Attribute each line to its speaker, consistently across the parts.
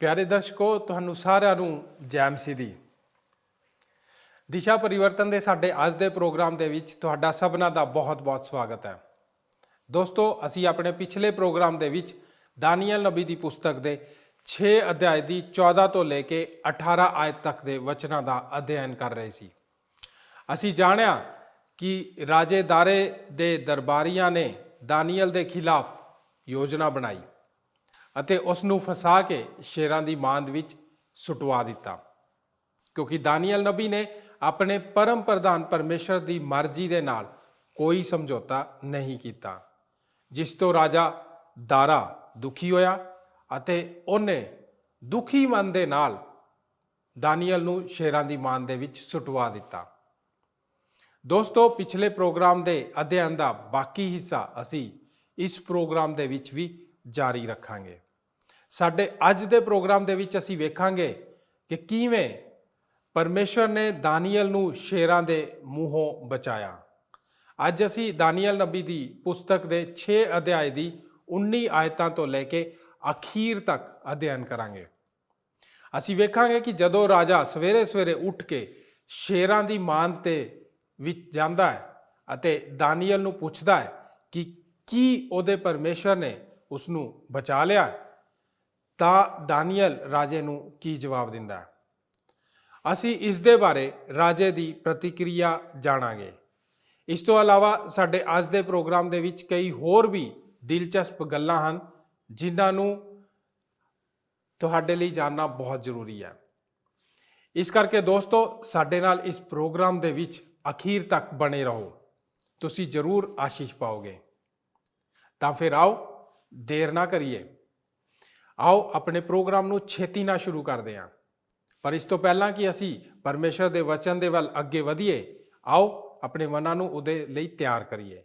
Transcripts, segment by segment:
Speaker 1: ਪਿਆਰੇ ਦਰਸ਼ਕੋ, ਤੁਹਾਨੂੰ ਸਾਰਿਆਂ ਨੂੰ ਜੈ ਮਸੀਹ ਦੀ। ਦਿਸ਼ਾ ਪਰਿਵਰਤਨ ਦੇ ਸਾਡੇ ਅੱਜ ਦੇ ਪ੍ਰੋਗਰਾਮ ਦੇ ਵਿੱਚ ਤੁਹਾਡਾ ਸਭਨਾਂ ਦਾ ਬਹੁਤ-ਬਹੁਤ ਸਵਾਗਤ ਹੈ। ਦੋਸਤੋ, ਅਸੀਂ ਆਪਣੇ ਪਿਛਲੇ ਪ੍ਰੋਗਰਾਮ ਦੇ ਵਿੱਚ ਦਾਨੀਏਲ ਨਬੀ ਦੀ ਪੁਸਤਕ ਦੇ 6 ਅਧਿਆਇ ਦੀ 14 ਤੋਂ ਲੈ ਕੇ 18 ਆਇਤ ਤੱਕ ਦੇ ਵਚਨਾਂ ਦਾ ਅਧਿਐਨ ਕਰ ਰਹੇ ਸੀ। ਅਸੀਂ ਜਾਣਿਆ ਕਿ ਰਾਜੇ ਦਾਰੇ ਦੇ ਦਰਬਾਰੀਆਂ ਨੇ ਦਾਨੀਏਲ ਦੇ ਖਿਲਾਫ ਯੋਜਨਾ ਬਣਾਈ ਅਤੇ ਉਸ ਨੂੰ ਫਸਾ ਕੇ ਸ਼ੇਰਾਂ ਦੀ ਮਾਂਦ ਵਿੱਚ ਸੁੱਟਵਾ ਦਿੱਤਾ, ਕਿਉਂਕਿ ਦਾਨੀਏਲ ਨਬੀ ਨੇ ਆਪਣੇ ਪਰਮ ਪ੍ਰਧਾਨ ਪਰਮੇਸ਼ਰ ਦੀ ਮਰਜ਼ੀ ਦੇ ਨਾਲ ਕੋਈ ਸਮਝੌਤਾ ਨਹੀਂ ਕੀਤਾ, ਜਿਸ ਤੋਂ ਰਾਜਾ ਦਾਰਾ ਦੁਖੀ ਹੋਇਆ ਅਤੇ ਉਹਨੇ ਦੁਖੀ ਮਨ ਦੇ ਨਾਲ ਦਾਨੀਏਲ ਨੂੰ ਸ਼ੇਰਾਂ ਦੀ ਮਾਂਦ ਦੇ ਵਿੱਚ ਸੁੱਟਵਾ ਦਿੱਤਾ। ਦੋਸਤੋ, ਪਿਛਲੇ ਪ੍ਰੋਗਰਾਮ ਦੇ ਅਧਿਐਨ ਦਾ ਬਾਕੀ ਹਿੱਸਾ ਅਸੀਂ ਇਸ ਪ੍ਰੋਗਰਾਮ ਦੇ ਵਿੱਚ ਵੀ ਜਾਰੀ ਰੱਖਾਂਗੇ। ਸਾਡੇ ਅੱਜ ਦੇ ਪ੍ਰੋਗਰਾਮ ਦੇ ਵਿੱਚ ਅਸੀਂ ਵੇਖਾਂਗੇ ਕਿ ਕਿਵੇਂ ਪਰਮੇਸ਼ਰ ਨੇ ਦਾਨੀਏਲ ਨੂੰ ਸ਼ੇਰਾਂ ਦੇ ਮੂੰਹੋਂ ਬਚਾਇਆ। ਅੱਜ ਅਸੀਂ ਦਾਨੀਏਲ ਨਬੀ ਦੀ ਪੁਸਤਕ ਦੇ 6 ਅਧਿਆਇ ਦੀ 19 ਆਇਤਾਂ ਤੋਂ ਲੈ ਕੇ ਅਖੀਰ ਤੱਕ ਅਧਿਐਨ ਕਰਾਂਗੇ। ਅਸੀਂ ਵੇਖਾਂਗੇ ਕਿ ਜਦੋਂ ਰਾਜਾ ਸਵੇਰੇ ਸਵੇਰੇ ਉੱਠ ਕੇ ਸ਼ੇਰਾਂ ਦੀ ਮਾਂਦ ਤੇ ਵਿੱਚ ਜਾਂਦਾ ਹੈ ਅਤੇ ਦਾਨੀਏਲ ਨੂੰ ਪੁੱਛਦਾ ਹੈ ਕਿ ਕੀ ਉਹਦੇ ਪਰਮੇਸ਼ਰ ਨੇ ਉਸ ਨੂੰ ਬਚਾ ਲਿਆ, ਤਾਂ ਦਾਨੀਏਲ ਰਾਜੇ ਨੂੰ ਕੀ ਜਵਾਬ ਦਿੰਦਾ ਹੈ। ਅਸੀਂ ਇਸ ਦੇ ਬਾਰੇ ਰਾਜੇ ਦੀ ਪ੍ਰਤੀਕਿਰਿਆ ਜਾਣਾਂਗੇ। ਇਸ ਤੋਂ ਇਲਾਵਾ ਸਾਡੇ ਅੱਜ ਦੇ ਪ੍ਰੋਗਰਾਮ ਦੇ ਵਿੱਚ ਕਈ ਹੋਰ ਵੀ ਦਿਲਚਸਪ ਗੱਲਾਂ ਹਨ, ਜਿਨ੍ਹਾਂ ਨੂੰ ਤੁਹਾਡੇ ਲਈ ਜਾਣਨਾ ਬਹੁਤ ਜ਼ਰੂਰੀ ਹੈ। ਇਸ ਕਰਕੇ ਦੋਸਤੋ, ਸਾਡੇ ਨਾਲ ਇਸ ਪ੍ਰੋਗਰਾਮ ਦੇ ਵਿੱਚ ਅਖੀਰ ਤੱਕ ਬਣੇ ਰਹੋ, ਤੁਸੀਂ ਜ਼ਰੂਰ ਆਸ਼ੀਸ਼ ਪਾਓਗੇ। ਤਾਂ ਫਿਰ ਆਓ, ਦੇਰ ਨਾ ਕਰੀਏ, ਆਓ ਆਪਣੇ ਪ੍ਰੋਗਰਾਮ ਨੂੰ ਛੇਤੀ ਨਾਲ ਸ਼ੁਰੂ ਕਰਦੇ ਹਾਂ। ਪਰ ਇਸ ਤੋਂ ਪਹਿਲਾਂ ਕਿ ਅਸੀਂ ਪਰਮੇਸ਼ਰ ਦੇ ਵਚਨ ਦੇ ਵੱਲ ਅੱਗੇ ਵਧੀਏ, ਆਓ ਆਪਣੇ ਮਨਾਂ ਨੂੰ ਉਹਦੇ ਲਈ ਤਿਆਰ ਕਰੀਏ।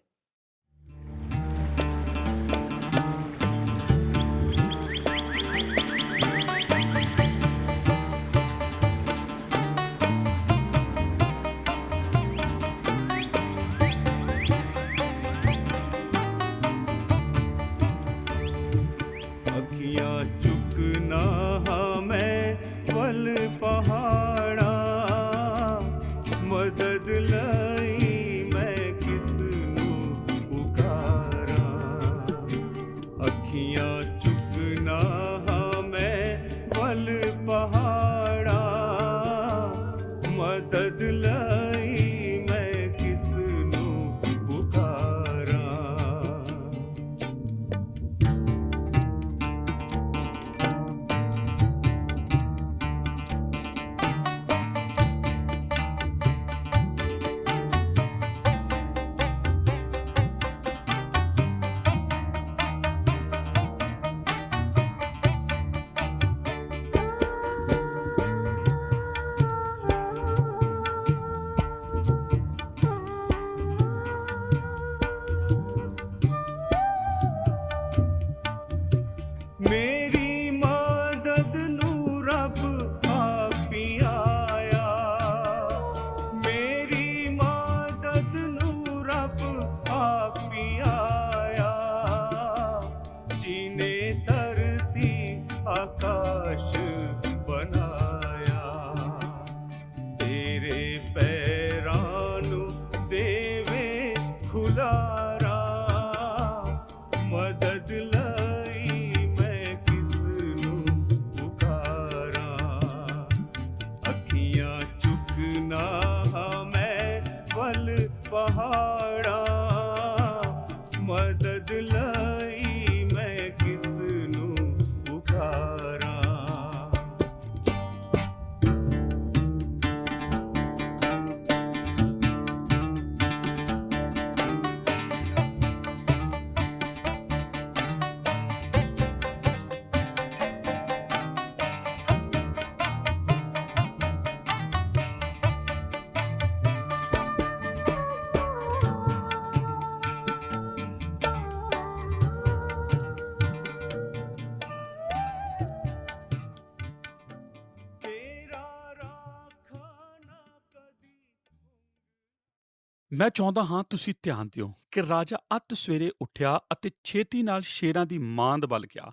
Speaker 2: ਮੈਂ ਚਾਹੁੰਦਾ ਹਾਂ ਤੁਸੀਂ ਧਿਆਨ ਦਿਓ ਕਿ ਰਾਜਾ ਅੱਤ ਸਵੇਰੇ ਉੱਠਿਆ ਅਤੇ ਛੇਤੀ ਨਾਲ ਸ਼ੇਰਾਂ ਦੀ ਮਾਂਦ ਵੱਲ ਗਿਆ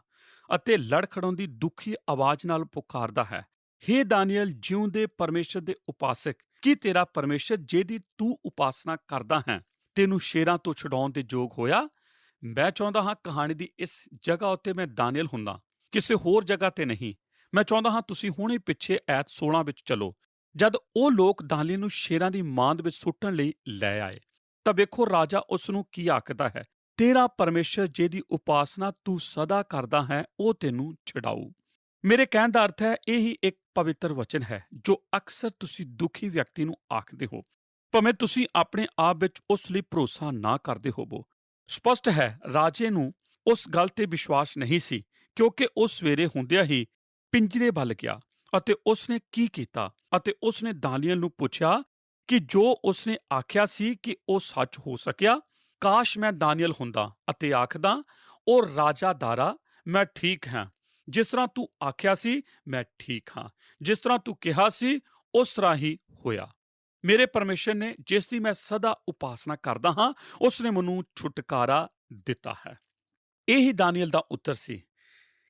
Speaker 2: ਅਤੇ ਲੜਖੜਾਉਂਦੀ ਦੁਖੀ ਆਵਾਜ਼ ਨਾਲ ਪੁਕਾਰਦਾ ਹੈ, ਹੇ ਦਾਨੀਏਲ, ਜਿਉਂਦੇ ਪਰਮੇਸ਼ਰ ਦੇ ਉਪਾਸਕ, ਕੀ ਤੇਰਾ ਪਰਮੇਸ਼ਰ ਜਿਹਦੀ ਤੂੰ ਉਪਾਸਨਾ ਕਰਦਾ ਹੈ ਤੈਨੂੰ ਸ਼ੇਰਾਂ ਤੋਂ ਛੁਡਾਉਣ ਦੇ ਯੋਗ ਹੋਇਆ? ਮੈਂ ਚਾਹੁੰਦਾ ਹਾਂ ਕਹਾਣੀ ਦੀ ਇਸ ਜਗ੍ਹਾ ਉੱਤੇ ਮੈਂ ਦਾਨੀਏਲ ਹੁੰਦਾ, ਕਿਸੇ ਹੋਰ ਜਗ੍ਹਾ ਤੇ ਨਹੀਂ। ਮੈਂ ਚਾਹੁੰਦਾ ਹਾਂ ਤੁਸੀਂ ਹੁਣੇ ਪਿੱਛੇ ਐਤ 16 ਵਿੱਚ ਚਲੋ। ਜਦ ਉਹ ਲੋਕ ਦਾਨੀਏਲ ਨੂੰ ਸ਼ੇਰਾਂ ਦੀ ਮਾਂਦ ਵਿੱਚ ਸੁੱਟਣ ਲਈ ਲੈ ਆਏ ਤਾਂ ਵੇਖੋ ਰਾਜਾ ਉਸ ਨੂੰ ਕੀ ਆਖਦਾ ਹੈ, ਤੇਰਾ ਪਰਮੇਸ਼ਰ ਜਿਹਦੀ ਉਪਾਸਨਾ ਤੂੰ ਸਦਾ ਕਰਦਾ ਹੈ ਉਹ ਤੈਨੂੰ ਛਡਾਊ। ਮੇਰੇ ਕਹਿਣ ਦਾ ਅਰਥ ਹੈ, ਇਹ ਹੀ ਇੱਕ ਪਵਿੱਤਰ ਵਚਨ ਹੈ ਜੋ ਅਕਸਰ ਤੁਸੀਂ ਦੁਖੀ ਵਿਅਕਤੀ ਨੂੰ ਆਖਦੇ ਹੋ, ਭਾਵੇਂ ਤੁਸੀਂ ਆਪਣੇ ਆਪ ਵਿੱਚ ਉਸ ਲਈ ਭਰੋਸਾ ਨਾ ਕਰਦੇ ਹੋਵੋ। ਸਪਸ਼ਟ ਹੈ, ਰਾਜੇ ਨੂੰ ਉਸ ਗੱਲ ਤੇ ਵਿਸ਼ਵਾਸ ਨਹੀਂ ਸੀ, ਕਿਉਂਕਿ ਉਹ ਸਵੇਰੇ ਹੁੰਦਿਆਂ ਹੀ ਪਿੰਜਰੇ ਵੱਲ ਗਿਆ ਅਤੇ ਉਸਨੇ ਕੀ ਕੀਤਾ ਅਤੇ ਉਸਨੇ ਦਾਨੀਏਲ ਨੂੰ ਪੁੱਛਿਆ ਕਿ ਜੋ ਉਸਨੇ ਆਖਿਆ ਸੀ ਕਿ ਉਹ ਸੱਚ ਹੋ ਸਕਿਆ। ਕਾਸ਼ ਮੈਂ ਦਾਨੀਏਲ ਹੁੰਦਾ ਅਤੇ ਆਖਦਾ, ਉਹ ਰਾਜਾ ਦਾਰਾ, ਮੈਂ ਠੀਕ ਹਾਂ, ਜਿਸ ਤਰ੍ਹਾਂ ਤੂੰ ਆਖਿਆ ਸੀ ਮੈਂ ਠੀਕ ਹਾਂ, ਜਿਸ ਤਰ੍ਹਾਂ ਤੂੰ ਕਿਹਾ ਸੀ ਉਸ ਤਰ੍ਹਾਂ ਹੀ ਹੋਇਆ। ਮੇਰੇ ਪਰਮੇਸ਼ਰ ਨੇ, ਜਿਸ ਦੀ ਮੈਂ ਸਦਾ ਉਪਾਸਨਾ ਕਰਦਾ ਹਾਂ, ਉਸ ਨੇ ਮੈਨੂੰ ਛੁਟਕਾਰਾ ਦਿੱਤਾ ਹੈ। ਇਹ ਹੀ ਦਾਨੀਏਲ ਦਾ ਉੱਤਰ ਸੀ।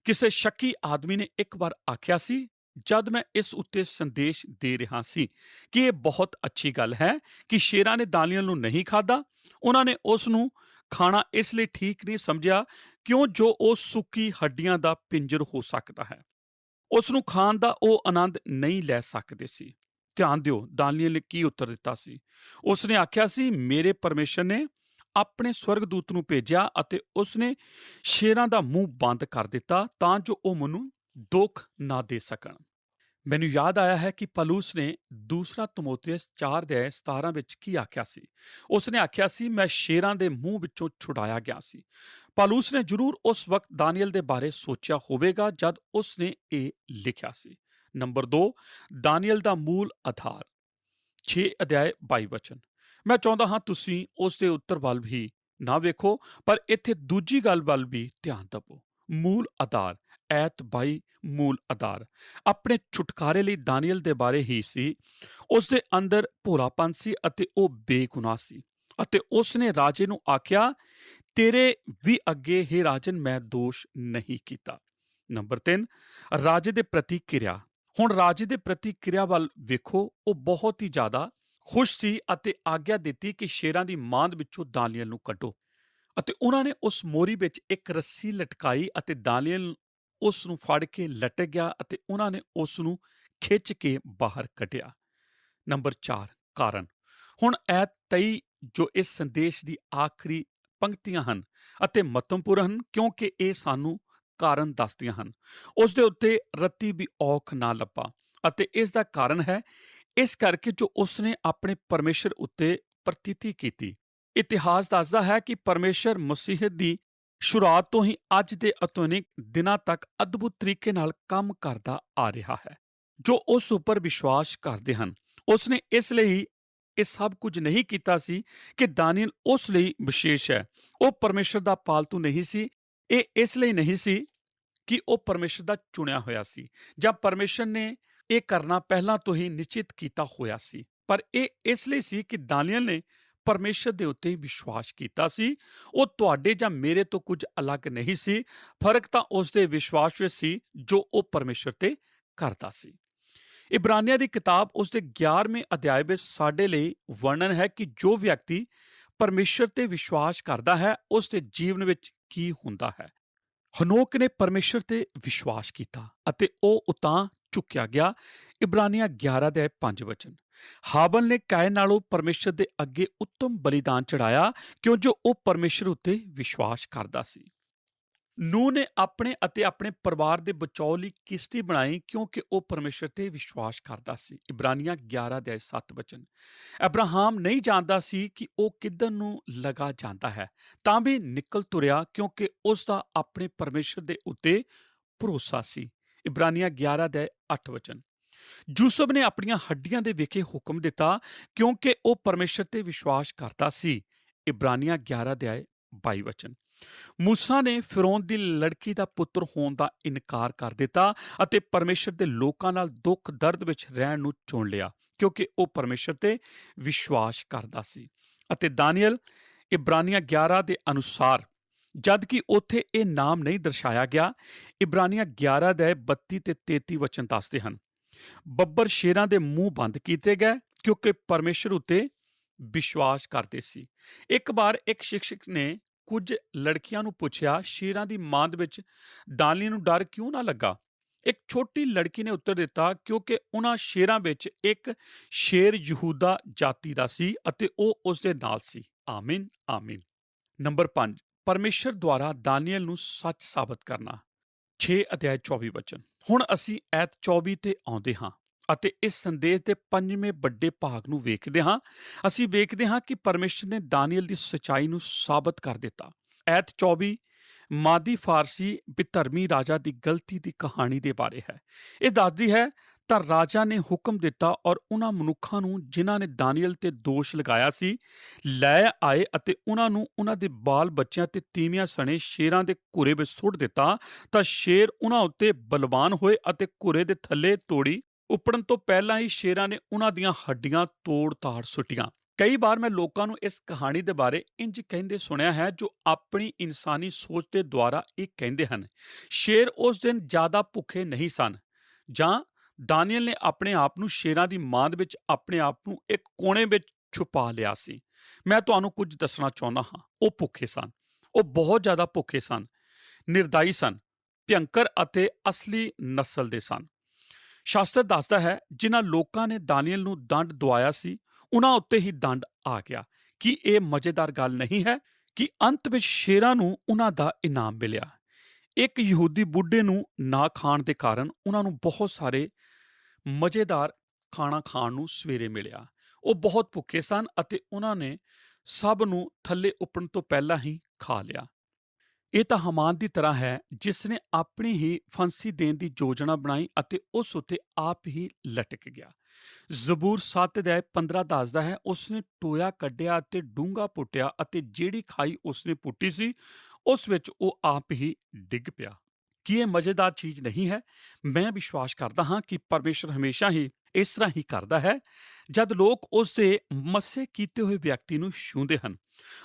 Speaker 2: ਕਿਸੇ ਸ਼ੱਕੀ ਆਦਮੀ ਨੇ ਇੱਕ ਵਾਰ ਆਖਿਆ ਸੀ, ਜਦ ਮੈਂ ਇਸ ਉੱਤੇ ਸੰਦੇਸ਼ ਦੇ ਰਿਹਾ ਸੀ ਕਿ ਇਹ ਬਹੁਤ ਅੱਛੀ ਗੱਲ ਹੈ ਕਿ ਸ਼ੇਰਾਂ ਨੇ ਦਾਨੀਏਲ ਨੂੰ ਨਹੀਂ ਖਾਧਾ, ਉਹਨਾਂ ਨੇ ਉਸ ਨੂੰ ਖਾਣਾ ਇਸ ਲਈ ਠੀਕ ਨਹੀਂ ਸਮਝਿਆ ਕਿਉਂ ਜੋ ਉਹ ਸੁੱਕੀ ਹੱਡੀਆਂ ਦਾ ਪਿੰਜਰ ਹੋ ਸਕਦਾ ਹੈ। ਉਸ ਨੂੰ ਖਾਣ ਦਾ ਉਹ ਆਨੰਦ ਨਹੀਂ ਲੈ ਸਕਦੇ ਸੀ। ਧਿਆਨ ਦਿਓ, ਦਾਨੀਏਲ ਨੇ ਕੀ ਉੱਤਰ ਦਿੱਤਾ ਸੀ। ਉਸ ਨੇ ਆਖਿਆ ਸੀ, ਮੇਰੇ ਪਰਮੇਸ਼ਰ ਨੇ ਆਪਣੇ ਸਵਰਗਦੂਤ ਨੂੰ ਭੇਜਿਆ ਅਤੇ ਉਸਨੇ ਸ਼ੇਰਾਂ ਦਾ ਮੂੰਹ ਬੰਦ ਕਰ ਦਿੱਤਾ ਤਾਂ ਜੋ ਉਹ ਮੈਨੂੰ ਦੁੱਖ ਨਾ ਦੇ ਸਕਣ। ਮੈਨੂੰ ਯਾਦ ਆਇਆ ਹੈ ਕਿ ਪੌਲੁਸ ਨੇ ਦੂਸਰਾ ਤਿਮੋਥੇਉਸ 4:17 ਵਿੱਚ ਕੀ ਆਖਿਆ ਸੀ। ਉਸਨੇ ਆਖਿਆ ਸੀ, ਮੈਂ ਸ਼ੇਰਾਂ ਦੇ ਮੂੰਹ ਵਿੱਚੋਂ ਛੁਡਾਇਆ ਗਿਆ ਸੀ। ਪੌਲੁਸ ਨੇ ਜ਼ਰੂਰ ਉਸ ਵਕਤ ਦਾਨੀਏਲ ਦੇ ਬਾਰੇ ਸੋਚਿਆ ਹੋਵੇਗਾ ਜਦ ਉਸਨੇ ਇਹ ਲਿਖਿਆ ਸੀ। ਨੰਬਰ 2, ਦਾਨੀਏਲ ਦਾ ਮੂਲ ਆਧਾਰ। 6:22 ਮੈਂ ਚਾਹੁੰਦਾ ਹਾਂ ਤੁਸੀਂ ਉਸ ਦੇ ਉੱਤਰ ਵੱਲ ਵੀ ਨਾ ਵੇਖੋ, ਪਰ ਇੱਥੇ ਦੂਜੀ ਗੱਲ ਵੱਲ ਵੀ ਧਿਆਨ ਦੇਵੋ। ਮੂਲ ਆਧਾਰ, ਐਤ 22 ਮੂਲ ਆਧਾਰ ਆਪਣੇ ਛੁਟਕਾਰੇ ਲਈ ਦਾਨੀਏਲ ਦੇ ਬਾਰੇ ਹੀ ਸੀ। ਉਸ ਦੇ ਅੰਦਰ ਭੋਲਾਪਨ ਸੀ ਅਤੇ ਉਹ ਬੇਗੁਨਾਹ ਸੀ ਅਤੇ ਉਸ ਨੇ ਰਾਜੇ ਨੂੰ ਆਖਿਆ, ਤੇਰੇ ਵੀ ਅੱਗੇ ਹੀ ਰਾਜਨ ਮੈਂ ਦੋਸ਼ ਨਹੀਂ ਕੀਤਾ। ਨੰਬਰ 3, ਰਾਜੇ ਦੇ ਪ੍ਰਤੀ ਕਿਰਿਆ। ਹੁਣ ਰਾਜੇ ਦੇ ਪ੍ਰਤੀ ਕਿਰਿਆ ਵੱਲ ਵੇਖੋ। ਉਹ ਬਹੁਤ ਹੀ ਜ਼ਿਆਦਾ ਖੁਸ਼ ਸੀ ਅਤੇ ਆਗਿਆ ਦਿੱਤੀ ਕਿ ਸ਼ੇਰਾਂ ਦੀ ਮਾਂਦ ਵਿੱਚੋਂ ਦਾਨੀਏਲ ਨੂੰ ਕੱਢੋ ਅਤੇ ਉਹਨਾਂ ਨੇ ਉਸ ਮੋਰੀ ਵਿੱਚ ਇੱਕ ਰੱਸੀ ਲਟਕਾਈ ਅਤੇ ਦਾਨੀਏਲ ਉਸ ਨੂੰ ਫੜ ਕੇ ਲਟਕ ਗਿਆ ਅਤੇ ਉਹਨਾਂ ਨੇ ਉਸ ਨੂੰ ਖਿੱਚ ਕੇ ਬਾਹਰ ਕੱਢਿਆ। ਨੰਬਰ 4, ਕਾਰਨ। ਹੁਣ ਐਤ 23 ਜੋ ਇਸ ਸੰਦੇਸ਼ ਦੀ ਆਖਰੀ ਪੰਕਤੀਆਂ ਹਨ ਅਤੇ ਮਹੱਤਵਪੂਰਨ ਹਨ ਕਿਉਂਕਿ ਇਹ ਸਾਨੂੰ ਕਾਰਨ ਦੱਸਦੀਆਂ ਹਨ। ਉਸ ਦੇ ਉੱਤੇ ਰੱਤੀ ਵੀ ਔਖ ਨਾ ਲੱਭਾ ਅਤੇ ਇਸ ਦਾ ਕਾਰਨ ਹੈ ਇਸ ਕਰਕੇ ਜੋ ਉਸਨੇ ਆਪਣੇ ਪਰਮੇਸ਼ਰ ਉੱਤੇ ਪ੍ਰਤੀਤੀ ਕੀਤੀ। ਇਤਿਹਾਸ ਦੱਸਦਾ ਹੈ ਕਿ ਪਰਮੇਸ਼ਰ ਮਸੀਹ ਦੀ ਸ਼ੁਰੂਆਤ ਤੋਂ ਹੀ ਅੱਜ ਦੇ ਆਧੁਨਿਕ ਦਿਨਾਂ ਤੱਕ ਅਦਭੁਤ ਤਰੀਕੇ ਨਾਲ ਕੰਮ ਕਰਦਾ ਆ ਰਿਹਾ ਹੈ। ਜੋ ਉਸ ਉੱਪਰ ਵਿਸ਼ਵਾਸ ਕਰਦੇ ਹਨ, ਉਸਨੇ ਇਸ ਲਈ ਇਹ ਸਭ ਕੁਝ ਨਹੀਂ ਕੀਤਾ ਸੀ ਕਿ ਦਾਨੀਏਲ ਉਸ ਲਈ ਵਿਸ਼ੇਸ਼ ਹੈ। ਉਹ ਪਰਮੇਸ਼ਰ ਦਾ ਪਾਲਤੂ ਨਹੀਂ ਸੀ। ਇਹ ਇਸ ਲਈ ਨਹੀਂ ਸੀ ਕਿ ਉਹ ਪਰਮੇਸ਼ਰ ਦਾ ਚੁਣਿਆ ਹੋਇਆ ਸੀ ਜਾਂ ਪਰਮੇਸ਼ਰ ਨੇ ਇਹ ਕਰਨਾ ਪਹਿਲਾਂ ਤੋਂ ਹੀ ਨਿਸ਼ਚਿਤ ਕੀਤਾ ਹੋਇਆ ਸੀ, ਪਰ ਇਹ ਇਸ ਲਈ ਸੀ ਕਿ ਦਾਨੀਏਲ ਨੇ ਪਰਮੇਸ਼ਰ ਦੇ ਉੱਤੇ ਵਿਸ਼ਵਾਸ ਕੀਤਾ ਸੀ। ਉਹ ਤੁਹਾਡੇ ਜਾਂ ਮੇਰੇ ਤੋਂ ਕੁਝ ਅਲੱਗ ਨਹੀਂ ਸੀ। ਫਰਕ ਤਾਂ ਉਸ ਦੇ ਵਿਸ਼ਵਾਸ ਵਿੱਚ ਸੀ ਜੋ ਉਹ ਪਰਮੇਸ਼ਰ ਤੇ ਕਰਦਾ ਸੀ। ਇਬਰਾਨੀਆਂ ਦੀ ਕਿਤਾਬ ਉਸ ਦੇ 11ਵੇਂ ਅਧਿਆਇ ਵਿੱਚ ਸਾਡੇ ਲਈ ਵਰਣਨ ਹੈ ਕਿ ਜੋ ਵਿਅਕਤੀ ਪਰਮੇਸ਼ਰ ਤੇ ਵਿਸ਼ਵਾਸ ਕਰਦਾ ਹੈ ਉਸ ਦੇ ਜੀਵਨ ਵਿੱਚ ਕੀ ਹੁੰਦਾ ਹੈ। ਹਨੋਕ ਨੇ ਪਰਮੇਸ਼ਰ ਤੇ ਵਿਸ਼ਵਾਸ ਕੀਤਾ ਅਤੇ ਉਹ ਉਤਾਂਹ ਚੁੱਕਿਆ ਗਿਆ। ਇਬਰਾਨੀਆਂ 11:5 ਹਾਬਲ ਨੇ ਕਾਇਨ ਨਾਲੋਂ ਪਰਮੇਸ਼ਰ ਦੇ ਅੱਗੇ ਉੱਤਮ ਬਲੀਦਾਨ ਚੜਾਇਆ ਕਿਉਂ ਜੋ ਉਹ ਪਰਮੇਸ਼ਰ ਉੱਤੇ ਵਿਸ਼ਵਾਸ ਕਰਦਾ ਸੀ। ਨੂਹ ਨੇ ਆਪਣੇ ਅਤੇ ਆਪਣੇ ਪਰਿਵਾਰ ਦੇ ਬਚਾਓ ਲਈ ਕਿਸ਼ਤੀ ਬਣਾਈ ਕਿਉਂਕਿ ਉਹ ਪਰਮੇਸ਼ਰ ਤੇ ਵਿਸ਼ਵਾਸ ਕਰਦਾ ਸੀ। ਇਬਰਾਨੀਆਂ 11:7 ਅਬਰਾਹਾਮ ਨਹੀਂ ਜਾਣਦਾ ਸੀ ਕਿ ਉਹ ਕਿੱਧਰ ਨੂੰ ਲਗਾ ਜਾਂਦਾ ਹੈ, ਤਾਂ ਵੀ ਨਿਕਲ ਤੁਰਿਆ ਕਿਉਂਕਿ ਉਸ ਦਾ ਆਪਣੇ ਪਰਮੇਸ਼ਰ ਦੇ ਉੱਤੇ ਭਰੋਸਾ ਸੀ। ਇਬਰਾਨੀਆਂ 11:8 ਯੂਸੁਫ ਨੇ ਆਪਣੀਆਂ ਹੱਡੀਆਂ ਦੇ ਵਿਖੇ ਹੁਕਮ ਦਿੱਤਾ ਕਿਉਂਕਿ ਉਹ ਪਰਮੇਸ਼ਰ ਤੇ ਵਿਸ਼ਵਾਸ ਕਰਦਾ ਸੀ। ਇਬਰਾਨੀਆਂ 11:22 ਮੂਸਾ ਨੇ ਫਿਰੌਨ ਦੀ ਲੜਕੀ ਦਾ ਪੁੱਤਰ ਹੋਣ ਦਾ ਇਨਕਾਰ ਕਰ ਦਿੱਤਾ ਅਤੇ ਪਰਮੇਸ਼ਰ ਦੇ ਲੋਕਾਂ ਨਾਲ ਦੁੱਖ ਦਰਦ ਵਿੱਚ ਰਹਿਣ ਨੂੰ ਚੁਣ ਲਿਆ ਕਿਉਂਕਿ ਉਹ ਪਰਮੇਸ਼ਰ ਤੇ ਵਿਸ਼ਵਾਸ ਕਰਦਾ ਸੀ। ਅਤੇ ਦਾਨੀਏਲ ਇਬਰਾਨੀਆਂ 11 ਦੇ ਅਨੁਸਾਰ ਜਦ ਕਿ ਉੱਥੇ ਇਹ ਨਾਮ ਨਹੀਂ ਦਰਸਾਇਆ ਗਿਆ। ਇਬਰਾਨੀਆਂ 11 ਦੇ 32 ਤੇ 33 ਵਚਨ ਦੱਸਦੇ ਹਨ, ਬੱਬਰ ਸ਼ੇਰਾਂ ਦੇ ਮੂੰਹ ਬੰਦ ਕੀਤੇ ਗਏ ਕਿਉਂਕਿ ਪਰਮੇਸ਼ਰ ਉੱਤੇ ਵਿਸ਼ਵਾਸ ਕਰਦੇ ਸੀ। ਇੱਕ ਵਾਰ ਇੱਕ ਸ਼ਿਕਸ਼ਕ ਨੇ ਕੁਝ ਲੜਕੀਆਂ ਨੂੰ ਪੁੱਛਿਆ, ਸ਼ੇਰਾਂ ਦੀ ਮਾਂਦ ਵਿੱਚ ਦਾਨੀਏਲ ਨੂੰ ਡਰ ਕਿਉਂ ਨਾ ਲੱਗਾ? ਇੱਕ ਛੋਟੀ ਲੜਕੀ ਨੇ ਉੱਤਰ ਦਿੱਤਾ, ਕਿਉਂਕਿ ਉਹਨਾਂ ਸ਼ੇਰਾਂ ਵਿੱਚ ਇੱਕ ਸ਼ੇਰ ਯਹੂਦਾ ਜਾਤੀ ਦਾ ਸੀ ਅਤੇ ਉਹ ਉਸ ਦੇ ਨਾਲ ਸੀ। ਆਮੀਨ ਆਮੀਨ। ਨੰਬਰ 5, ਪਰਮੇਸ਼ਰ ਦੁਆਰਾ ਦਾਨੀਏਲ ਨੂੰ ਸੱਚ ਸਾਬਤ ਕਰਨਾ। 6 ਅਧਿਆਇ 24 ਵਚਨ। ਹੁਣ ਅਸੀਂ ਐਤ 24 ਤੇ ਆਉਂਦੇ ਹਾਂ ਅਤੇ ਇਸ ਸੰਦੇਸ਼ ਦੇ 5ਵੇਂ ਵੱਡੇ ਭਾਗ ਨੂੰ ਵੇਖਦੇ ਹਾਂ। ਅਸੀਂ ਵੇਖਦੇ ਹਾਂ ਕਿ ਪਰਮੇਸ਼ਰ ਨੇ ਦਾਨੀਏਲ ਦੀ ਸੱਚਾਈ ਨੂੰ ਸਾਬਤ ਕਰ ਦਿੱਤਾ। ਐਤ 24 ਮਾਦੀ ਫਾਰਸੀ ਬਿਧਰਮੀ ਰਾਜਾ ਦੀ ਗਲਤੀ ਦੀ ਕਹਾਣੀ ਦੇ ਬਾਰੇ ਹੈ। ਇਹ ਦੱਸਦੀ ਹੈ ਤਾਂ ਰਾਜਾ ਨੇ ਹੁਕਮ ਦਿੱਤਾ ਔਰ ਉਹਨਾਂ ਮਨੁੱਖਾਂ ਨੂੰ ਜਿਨ੍ਹਾਂ ਨੇ ਦਾਨੀਏਲ ਤੇ ਦੋਸ਼ ਲਗਾਇਆ ਸੀ ਲੈ ਆਏ ਅਤੇ ਉਹਨਾਂ ਨੂੰ ਉਹਨਾਂ ਦੇ ਬਾਲ ਬੱਚਿਆਂ ਤੇ ਤੀਵੀਆਂ ਸਣੇ ਸ਼ੇਰਾਂ ਦੇ ਘੁਰੇ ਵਿੱਚ ਸੁੱਟ ਦਿੱਤਾ। ਤਾਂ ਸ਼ੇਰ ਉਹਨਾਂ ਉੱਤੇ ਬਲਵਾਨ ਹੋਏ ਅਤੇ ਘੁਰੇ ਦੇ ਥੱਲੇ ਤੋੜੀ ਉੱਪੜਨ ਤੋਂ ਪਹਿਲਾਂ ਹੀ ਸ਼ੇਰਾਂ ਨੇ ਉਹਨਾਂ ਦੀਆਂ ਹੱਡੀਆਂ ਤੋੜ ਤਾੜ ਸੁੱਟੀਆਂ। ਕਈ ਵਾਰ ਮੈਂ ਲੋਕਾਂ ਨੂੰ ਇਸ ਕਹਾਣੀ ਦੇ ਬਾਰੇ ਇੰਜ ਕਹਿੰਦੇ ਸੁਣਿਆ ਹੈ, ਜੋ ਆਪਣੀ ਇਨਸਾਨੀ ਸੋਚ ਦੇ ਦੁਆਰਾ ਇਹ ਕਹਿੰਦੇ ਹਨ, ਸ਼ੇਰ ਉਸ ਦਿਨ ਜ਼ਿਆਦਾ ਭੁੱਖੇ ਨਹੀਂ ਸਨ, ਜਾਂ ਦਾਨੀਏਲ ਨੇ ਆਪਣੇ ਆਪ ਨੂੰ ਸ਼ੇਰਾਂ ਦੀ ਮਾਂਦ ਵਿੱਚ ਆਪਣੇ ਆਪ ਨੂੰ ਇੱਕ ਕੋਨੇ ਵਿੱਚ ਛੁਪਾ ਲਿਆ ਸੀ। ਮੈਂ ਤੁਹਾਨੂੰ ਕੁਝ ਦੱਸਣਾ ਚਾਹੁੰਦਾ ਹਾਂ। ਉਹ ਭੁੱਖੇ ਸਨ, ਉਹ ਬਹੁਤ ਜ਼ਿਆਦਾ ਭੁੱਖੇ ਸਨ, ਨਿਰਦਈ ਸਨ, ਭਿਅੰਕਰ ਅਤੇ ਅਸਲੀ ਨਸਲ ਦੇ ਸਨ। ਸ਼ਾਸਤਰ ਦੱਸਦਾ ਹੈ, ਜਿਨ੍ਹਾਂ ਲੋਕਾਂ ਨੇ ਦਾਨੀਏਲ ਨੂੰ ਦੰਡ ਦਵਾਇਆ ਸੀ ਉਹਨਾਂ ਉੱਤੇ ਹੀ ਦੰਡ ਆ ਗਿਆ। ਕੀ ਇਹ ਮਜ਼ੇਦਾਰ ਗੱਲ ਨਹੀਂ ਹੈ ਕਿ ਅੰਤ ਵਿੱਚ ਸ਼ੇਰਾਂ ਨੂੰ ਉਹਨਾਂ ਦਾ ਇਨਾਮ ਮਿਲਿਆ? ਇੱਕ ਯਹੂਦੀ ਬੁੱਢੇ ਨੂੰ ਨਾ ਖਾਣ ਦੇ ਕਾਰਨ ਉਹਨਾਂ ਨੂੰ ਬਹੁਤ ਸਾਰੇ ਮਜ਼ੇਦਾਰ ਖਾਣਾ ਖਾਣ ਨੂੰ ਸਵੇਰੇ ਮਿਲਿਆ। ਉਹ ਬਹੁਤ ਭੁੱਖੇ ਸਨ ਅਤੇ ਉਹਨਾਂ ਨੇ ਸਭ ਨੂੰ ਥੱਲੇ ਉੱਪੜਨ ਤੋਂ ਪਹਿਲਾਂ ਹੀ ਖਾ ਲਿਆ। ਇਹ ਤਾਂ ਹਮਾਨ ਦੀ ਤਰ੍ਹਾਂ ਹੈ, ਜਿਸ ਨੇ ਆਪਣੀ ਹੀ ਫਾਂਸੀ ਦੇਣ ਦੀ ਯੋਜਨਾ ਬਣਾਈ ਅਤੇ ਉਸ ਉੱਤੇ ਆਪ ਹੀ ਲਟਕ ਗਿਆ। ਜ਼ਬੂਰ 7 ਅਧਿਆਇ 15 ਦੱਸਦਾ ਹੈ, ਉਸਨੇ ਟੋਇਆ ਕੱਢਿਆ ਅਤੇ ਡੂੰਘਾ ਪੁੱਟਿਆ ਅਤੇ ਜਿਹੜੀ ਖਾਈ ਉਸਨੇ ਪੁੱਟੀ ਸੀ ਉਸ ਵਿੱਚ ਉਹ ਆਪ ਹੀ ਡਿੱਗ ਪਿਆ। ਕੀ ਇਹ ਮਜ਼ੇਦਾਰ ਚੀਜ਼ ਨਹੀਂ ਹੈ? ਮੈਂ ਵਿਸ਼ਵਾਸ ਕਰਦਾ ਹਾਂ ਕਿ ਪਰਮੇਸ਼ਰ ਹਮੇਸ਼ਾ ਹੀ ਇਸ ਤਰ੍ਹਾਂ ਹੀ ਕਰਦਾ ਹੈ। ਜਦ ਲੋਕ ਉਸ ਦੇ ਮੱਸੇ ਕੀਤੇ ਹੋਏ ਵਿਅਕਤੀ ਨੂੰ ਛੂੰਹਦੇ ਹਨ,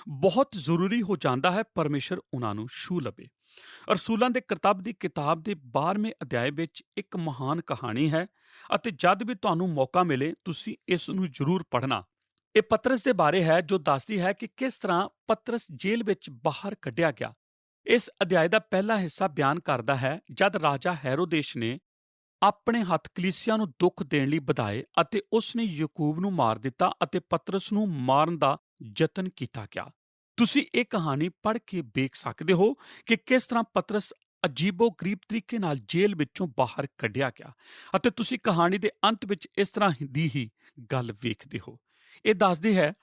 Speaker 2: ਬਹੁਤ ਜ਼ਰੂਰੀ ਹੋ ਜਾਂਦਾ ਹੈ ਪਰਮੇਸ਼ਰ ਉਹਨਾਂ ਨੂੰ ਛੂਹ ਲਵੇ। ਰਸੂਲਾਂ ਦੇ ਕਰਤੱਵ ਦੀ ਕਿਤਾਬ ਦੇ 12ਵੇਂ ਅਧਿਆਇ ਵਿੱਚ ਇੱਕ ਮਹਾਨ ਕਹਾਣੀ ਹੈ ਅਤੇ ਜਦ ਵੀ ਤੁਹਾਨੂੰ ਮੌਕਾ ਮਿਲੇ ਤੁਸੀਂ ਇਸ ਨੂੰ ਜ਼ਰੂਰ ਪੜ੍ਹਨਾ। ਇਹ ਪਤਰਸ ਦੇ ਬਾਰੇ ਹੈ, ਜੋ ਦੱਸਦੀ ਹੈ ਕਿ ਕਿਸ ਤਰ੍ਹਾਂ ਪਤਰਸ ਜੇਲ੍ਹ ਵਿੱਚ ਬਾਹਰ ਕੱਢਿਆ ਗਿਆ। ਇਸ ਅਧਿਆਇ ਦਾ ਪਹਿਲਾ ਹਿੱਸਾ ਬਿਆਨ ਕਰਦਾ ਹੈ ਜਦ ਰਾਜਾ ਹੈਰੋਦੇਸ਼ ਨੇ ਆਪਣੇ ਹੱਥ ਕਲੀਸਿਆ ਨੂੰ ਦੁੱਖ ਦੇਣ ਲਈ ਵਧਾਏ ਅਤੇ ਉਸ ਨੇ ਯਾਕੂਬ ਨੂੰ ਮਾਰ ਦਿੱਤਾ ਅਤੇ ਪਤਰਸ ਨੂੰ ਮਾਰਨ ਦਾ ਯਤਨ ਕੀਤਾ ਗਿਆ। ਤੁਸੀਂ ਇਹ ਕਹਾਣੀ ਪੜ੍ਹ ਕੇ ਵੇਖ ਸਕਦੇ ਹੋ ਕਿ ਕਿਸ ਤਰ੍ਹਾਂ ਪਤਰਸ ਅਜੀਬੋ-ਗਰੀਬ ਤਰੀਕੇ ਨਾਲ ਜੇਲ੍ਹ ਵਿੱਚੋਂ ਬਾਹਰ ਕੱਢਿਆ ਗਿਆ ਅਤੇ ਤੁਸੀਂ ਕਹਾਣੀ ਦੇ ਅੰਤ ਵਿੱਚ ਇਸ ਤਰ੍ਹਾਂ ਦੀ ਹੀ ਗੱਲ ਵੇਖਦੇ ਹੋ। ਇਹ ਦੱਸਦੀ ਹੈ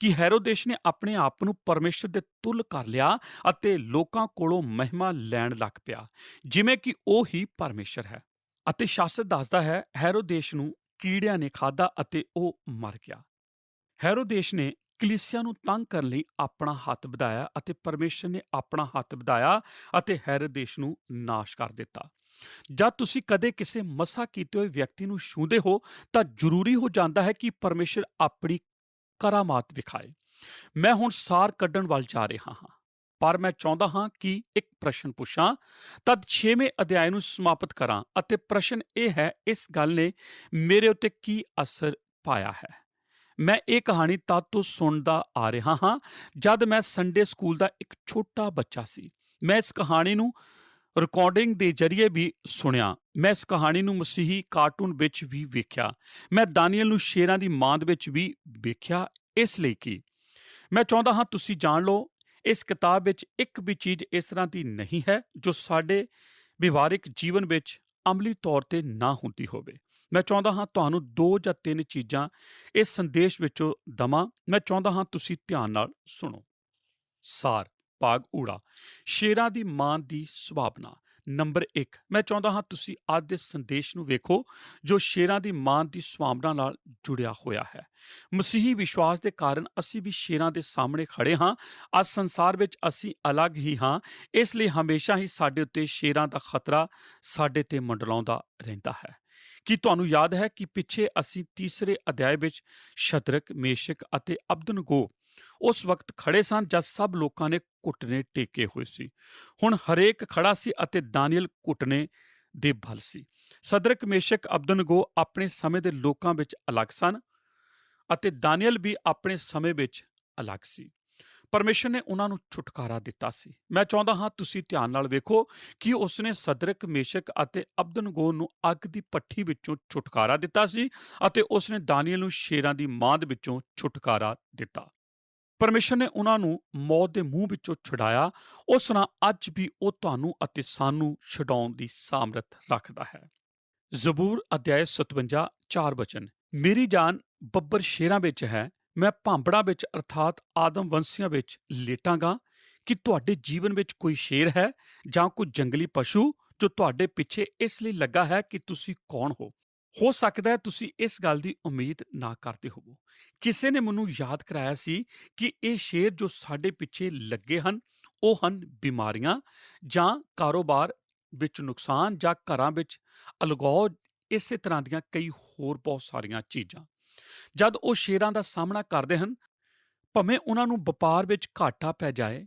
Speaker 2: ਕਿ ਹੈਰੋਦੇਸ਼ ਨੇ ਆਪਣੇ ਆਪ ਨੂੰ ਪਰਮੇਸ਼ਰ ਦੇ ਤੁੱਲ ਕਰ ਲਿਆ ਅਤੇ ਲੋਕਾਂ ਕੋਲੋਂ ਮਹਿਮਾ ਲੈਣ ਲੱਗ ਪਿਆ, ਜਿਵੇਂ ਕਿ ਉਹ ਹੀ ਪਰਮੇਸ਼ਰ ਹੈ। ਅਤੇ ਸ਼ਾਸਤਰ ਦੱਸਦਾ ਹੈ, ਹੈਰੋਦੇਸ਼ ਨੂੰ ਕੀੜਿਆਂ ਨੇ ਖਾਧਾ ਅਤੇ ਉਹ ਮਰ ਗਿਆ। ਹੈਰੋਦੇਸ਼ ਨੇ ਕਲੀਸਿਆ ਨੂੰ ਤੰਗ ਕਰਨ ਲਈ ਆਪਣਾ ਹੱਥ ਵਧਾਇਆ ਅਤੇ ਪਰਮੇਸ਼ਰ ਨੇ ਆਪਣਾ ਹੱਥ ਵਧਾਇਆ ਅਤੇ ਹੈਰੋਦੇਸ਼ ਨੂੰ ਨਾਸ਼ ਕਰ ਦਿੱਤਾ। ਜਦ ਤੁਸੀਂ ਕਦੇ ਕਿਸੇ ਮਸਾ ਕੀਤੇ ਹੋਏ ਵਿਅਕਤੀ ਨੂੰ ਛੂੰਹਦੇ ਹੋ ਤਾਂ ਜ਼ਰੂਰੀ ਹੋ ਜਾਂਦਾ ਹੈ ਕਿ ਪਰਮੇਸ਼ਰ ਆਪਣੀ ਕਰਾਮਾਤ ਵਿਖਾਏ। ਮੈਂ ਹੁਣ ਸਾਰ ਕੱਢਣ ਵੱਲ ਜਾ ਰਿਹਾ ਹਾਂ, ਪਰ ਮੈਂ ਚਾਹੁੰਦਾ ਹਾਂ ਕਿ ਇੱਕ ਪ੍ਰਸ਼ਨ ਪੁੱਛਾਂ, ਤਦ 6ਵੇਂ ਅਧਿਆਇ ਨੂੰ ਸਮਾਪਤ ਕਰਾਂ ਅਤੇ ਪ੍ਰਸ਼ਨ ਇਹ ਹੈ, ਇਸ ਗੱਲ ਨੇ ਮੇਰੇ ਉੱਤੇ ਕੀ ਅਸਰ ਪਾਇਆ ਹੈ? ਮੈਂ ਇਹ ਕਹਾਣੀ ਤਦ ਤੋਂ ਸੁਣਦਾ ਆ ਰਿਹਾ ਹਾਂ ਜਦ ਮੈਂ ਸੰਡੇ ਸਕੂਲ ਦਾ ਇੱਕ ਛੋਟਾ ਬੱਚਾ ਸੀ। ਮੈਂ ਇਸ ਕਹਾਣੀ ਨੂੰ ਰਿਕਾਰਡਿੰਗ ਦੇ ਜ਼ਰੀਏ ਵੀ ਸੁਣਿਆ। ਮੈਂ ਇਸ ਕਹਾਣੀ ਨੂੰ ਮਸੀਹੀ ਕਾਰਟੂਨ ਵਿੱਚ ਵੀ ਵੇਖਿਆ। ਮੈਂ ਦਾਨੀਏਲ ਨੂੰ ਸ਼ੇਰਾਂ ਦੀ ਮਾਂਦ ਵਿੱਚ ਵੀ ਵੇਖਿਆ। ਇਸ ਲਈ ਕਿ ਮੈਂ ਚਾਹੁੰਦਾ ਹਾਂ ਤੁਸੀਂ ਜਾਣ ਲਓ, ਇਸ ਕਿਤਾਬ ਵਿੱਚ ਇੱਕ ਵੀ ਚੀਜ਼ ਇਸ ਤਰ੍ਹਾਂ ਦੀ ਨਹੀਂ ਹੈ ਜੋ ਸਾਡੇ ਵਿਵਹਾਰਿਕ ਜੀਵਨ ਵਿੱਚ ਅਮਲੀ ਤੌਰ ਤੇ ਨਾ ਹੁੰਦੀ ਹੋਵੇ। ਮੈਂ ਚਾਹੁੰਦਾ ਹਾਂ ਤੁਹਾਨੂੰ 2 ਜਾਂ 3 ਚੀਜ਼ਾਂ ਇਸ ਸੰਦੇਸ਼ ਵਿੱਚੋਂ ਦਵਾਂ। ਮੈਂ ਚਾਹੁੰਦਾ ਹਾਂ ਤੁਸੀਂ ਧਿਆਨ ਨਾਲ ਸੁਣੋ। ਸਾਰ ਭਾਗ ਊੜਾ, ਸ਼ੇਰਾਂ ਦੀ ਮਾਂਦ ਦੀ ਸੰਭਾਵਨਾ। ਨੰਬਰ 1, ਮੈਂ ਚਾਹੁੰਦਾ ਹਾਂ ਤੁਸੀਂ ਅੱਜ ਦੇ ਸੰਦੇਸ਼ ਨੂੰ ਵੇਖੋ ਜੋ ਸ਼ੇਰਾਂ ਦੀ ਮਾਂਦ ਦੀ ਸੰਭਾਵਨਾ ਨਾਲ ਜੁੜਿਆ ਹੋਇਆ ਹੈ। ਮਸੀਹੀ ਵਿਸ਼ਵਾਸ ਦੇ ਕਾਰਨ ਅਸੀਂ ਵੀ ਸ਼ੇਰਾਂ ਦੇ ਸਾਹਮਣੇ ਖੜੇ ਹਾਂ। ਅੱਜ ਸੰਸਾਰ ਵਿੱਚ ਅਸੀਂ ਅਲੱਗ ਹੀ ਹਾਂ, ਇਸ ਲਈ ਹਮੇਸ਼ਾ ਹੀ ਸਾਡੇ ਉੱਤੇ ਸ਼ੇਰਾਂ ਦਾ ਖਤਰਾ ਸਾਡੇ ਤੇ ਮੰਡਲਾਉਂਦਾ ਰਹਿੰਦਾ ਹੈ। ਕੀ ਤੁਹਾਨੂੰ ਯਾਦ ਹੈ ਕਿ ਪਿੱਛੇ ਅਸੀਂ ਤੀਸਰੇ ਅਧਿਆਇ ਵਿੱਚ ਸ਼ਦਰਕ, ਮੇਸ਼ਕ ਅਤੇ ਅਬਦਨਗੋ ਉਸ ਵਕਤ ਖੜੇ ਸਨ ਜਦ ਸਭ ਲੋਕਾਂ ਨੇ ਘੁਟਨੇ ਟੇਕੇ ਹੋਏ ਸੀ। ਹੁਣ ਹਰੇਕ ਖੜਾ ਸੀ ਅਤੇ ਦਾਨੀਏਲ ਘੁਟਨੇ ਦੇ ਬਲ ਸੀ। ਸਦਰਕ, ਮੇਸ਼ਕ, ਅਬਦਨਗੋ ਆਪਣੇ ਸਮੇਂ ਦੇ ਲੋਕਾਂ ਵਿੱਚ ਅਲੱਗ ਸਨ ਅਤੇ ਦਾਨੀਏਲ ਵੀ ਆਪਣੇ ਸਮੇਂ ਵਿੱਚ ਅਲੱਗ ਸੀ। ਪਰਮੇਸ਼ਰ ਨੇ ਉਹਨਾਂ ਨੂੰ ਛੁਟਕਾਰਾ ਦਿੱਤਾ ਸੀ। ਮੈਂ ਚਾਹੁੰਦਾ ਹਾਂ ਤੁਸੀਂ ਧਿਆਨ ਨਾਲ ਵੇਖੋ ਕਿ ਉਸਨੇ ਸਦਰਕ, ਮੇਸ਼ਕ ਅਤੇ ਅਬਦਨਗੋ ਨੂੰ ਅੱਗ ਦੀ ਭੱਠੀ ਵਿੱਚੋਂ ਛੁਟਕਾਰਾ ਦਿੱਤਾ ਸੀ ਅਤੇ ਉਸਨੇ ਦਾਨੀਏਲ ਨੂੰ ਸ਼ੇਰਾਂ ਦੀ ਮਾਂਦ ਵਿੱਚੋਂ ਛੁਟਕਾਰਾ ਦਿੱਤਾ। ਪਰਮੇਸ਼ਰ ਨੇ ਉਹਨਾਂ ਨੂੰ ਮੌਤ ਦੇ ਮੂੰਹ ਵਿੱਚੋਂ ਛੁਡਾਇਆ। ਉਸ ਤਰ੍ਹਾਂ ਅੱਜ ਵੀ ਉਹ ਤੁਹਾਨੂੰ ਅਤੇ ਸਾਨੂੰ ਛੁਡਾਉਣ ਦੀ ਸਾਮਰਥ ਰੱਖਦਾ ਹੈ। ਜ਼ਬੂਰ ਅਧਿਆਇ 57 4 ਵਚਨ, ਮੇਰੀ ਜਾਨ ਬੱਬਰ ਸ਼ੇਰਾਂ ਵਿੱਚ ਹੈ, ਮੈਂ ਭਾਂਬੜਾਂ ਵਿੱਚ ਅਰਥਾਤ ਆਦਮ ਵੰਸ਼ੀਆਂ ਵਿੱਚ ਲੇਟਾਂਗਾ। ਕਿ ਤੁਹਾਡੇ ਜੀਵਨ ਵਿੱਚ ਕੋਈ ਸ਼ੇਰ ਹੈ ਜਾਂ ਕੋਈ ਜੰਗਲੀ ਪਸ਼ੂ ਜੋ ਤੁਹਾਡੇ ਪਿੱਛੇ ਇਸ ਲਈ ਲੱਗਾ ਹੈ ਕਿ ਤੁਸੀਂ ਕੌਣ ਹੋ ਸਕਦਾ ਹੈ ਤੁਸੀਂ ਇਸ ਗੱਲ ਦੀ ਉਮੀਦ ਨਾ ਕਰਦੇ ਹੋਵੋ। ਕਿਸੇ ਨੇ ਮੈਨੂੰ ਯਾਦ ਕਰਾਇਆ ਸੀ ਕਿ ਇਹ ਸ਼ੇਰ ਜੋ ਸਾਡੇ ਪਿੱਛੇ ਲੱਗੇ ਹਨ ਉਹ ਹਨ ਬਿਮਾਰੀਆਂ ਜਾਂ ਕਾਰੋਬਾਰ ਵਿੱਚ ਨੁਕਸਾਨ ਜਾਂ ਘਰਾਂ ਵਿੱਚ ਅਲਗਾਓ, ਇਸੇ ਤਰ੍ਹਾਂ ਦੀਆਂ ਕਈ ਹੋਰ ਬਹੁਤ ਸਾਰੀਆਂ ਚੀਜ਼ਾਂ। ਜਦ ਉਹ ਸ਼ੇਰਾਂ ਦਾ ਸਾਹਮਣਾ ਕਰਦੇ ਹਨ, ਭਾਵੇਂ ਉਹਨਾਂ ਨੂੰ ਵਪਾਰ ਵਿੱਚ ਘਾਟਾ ਪੈ ਜਾਏ,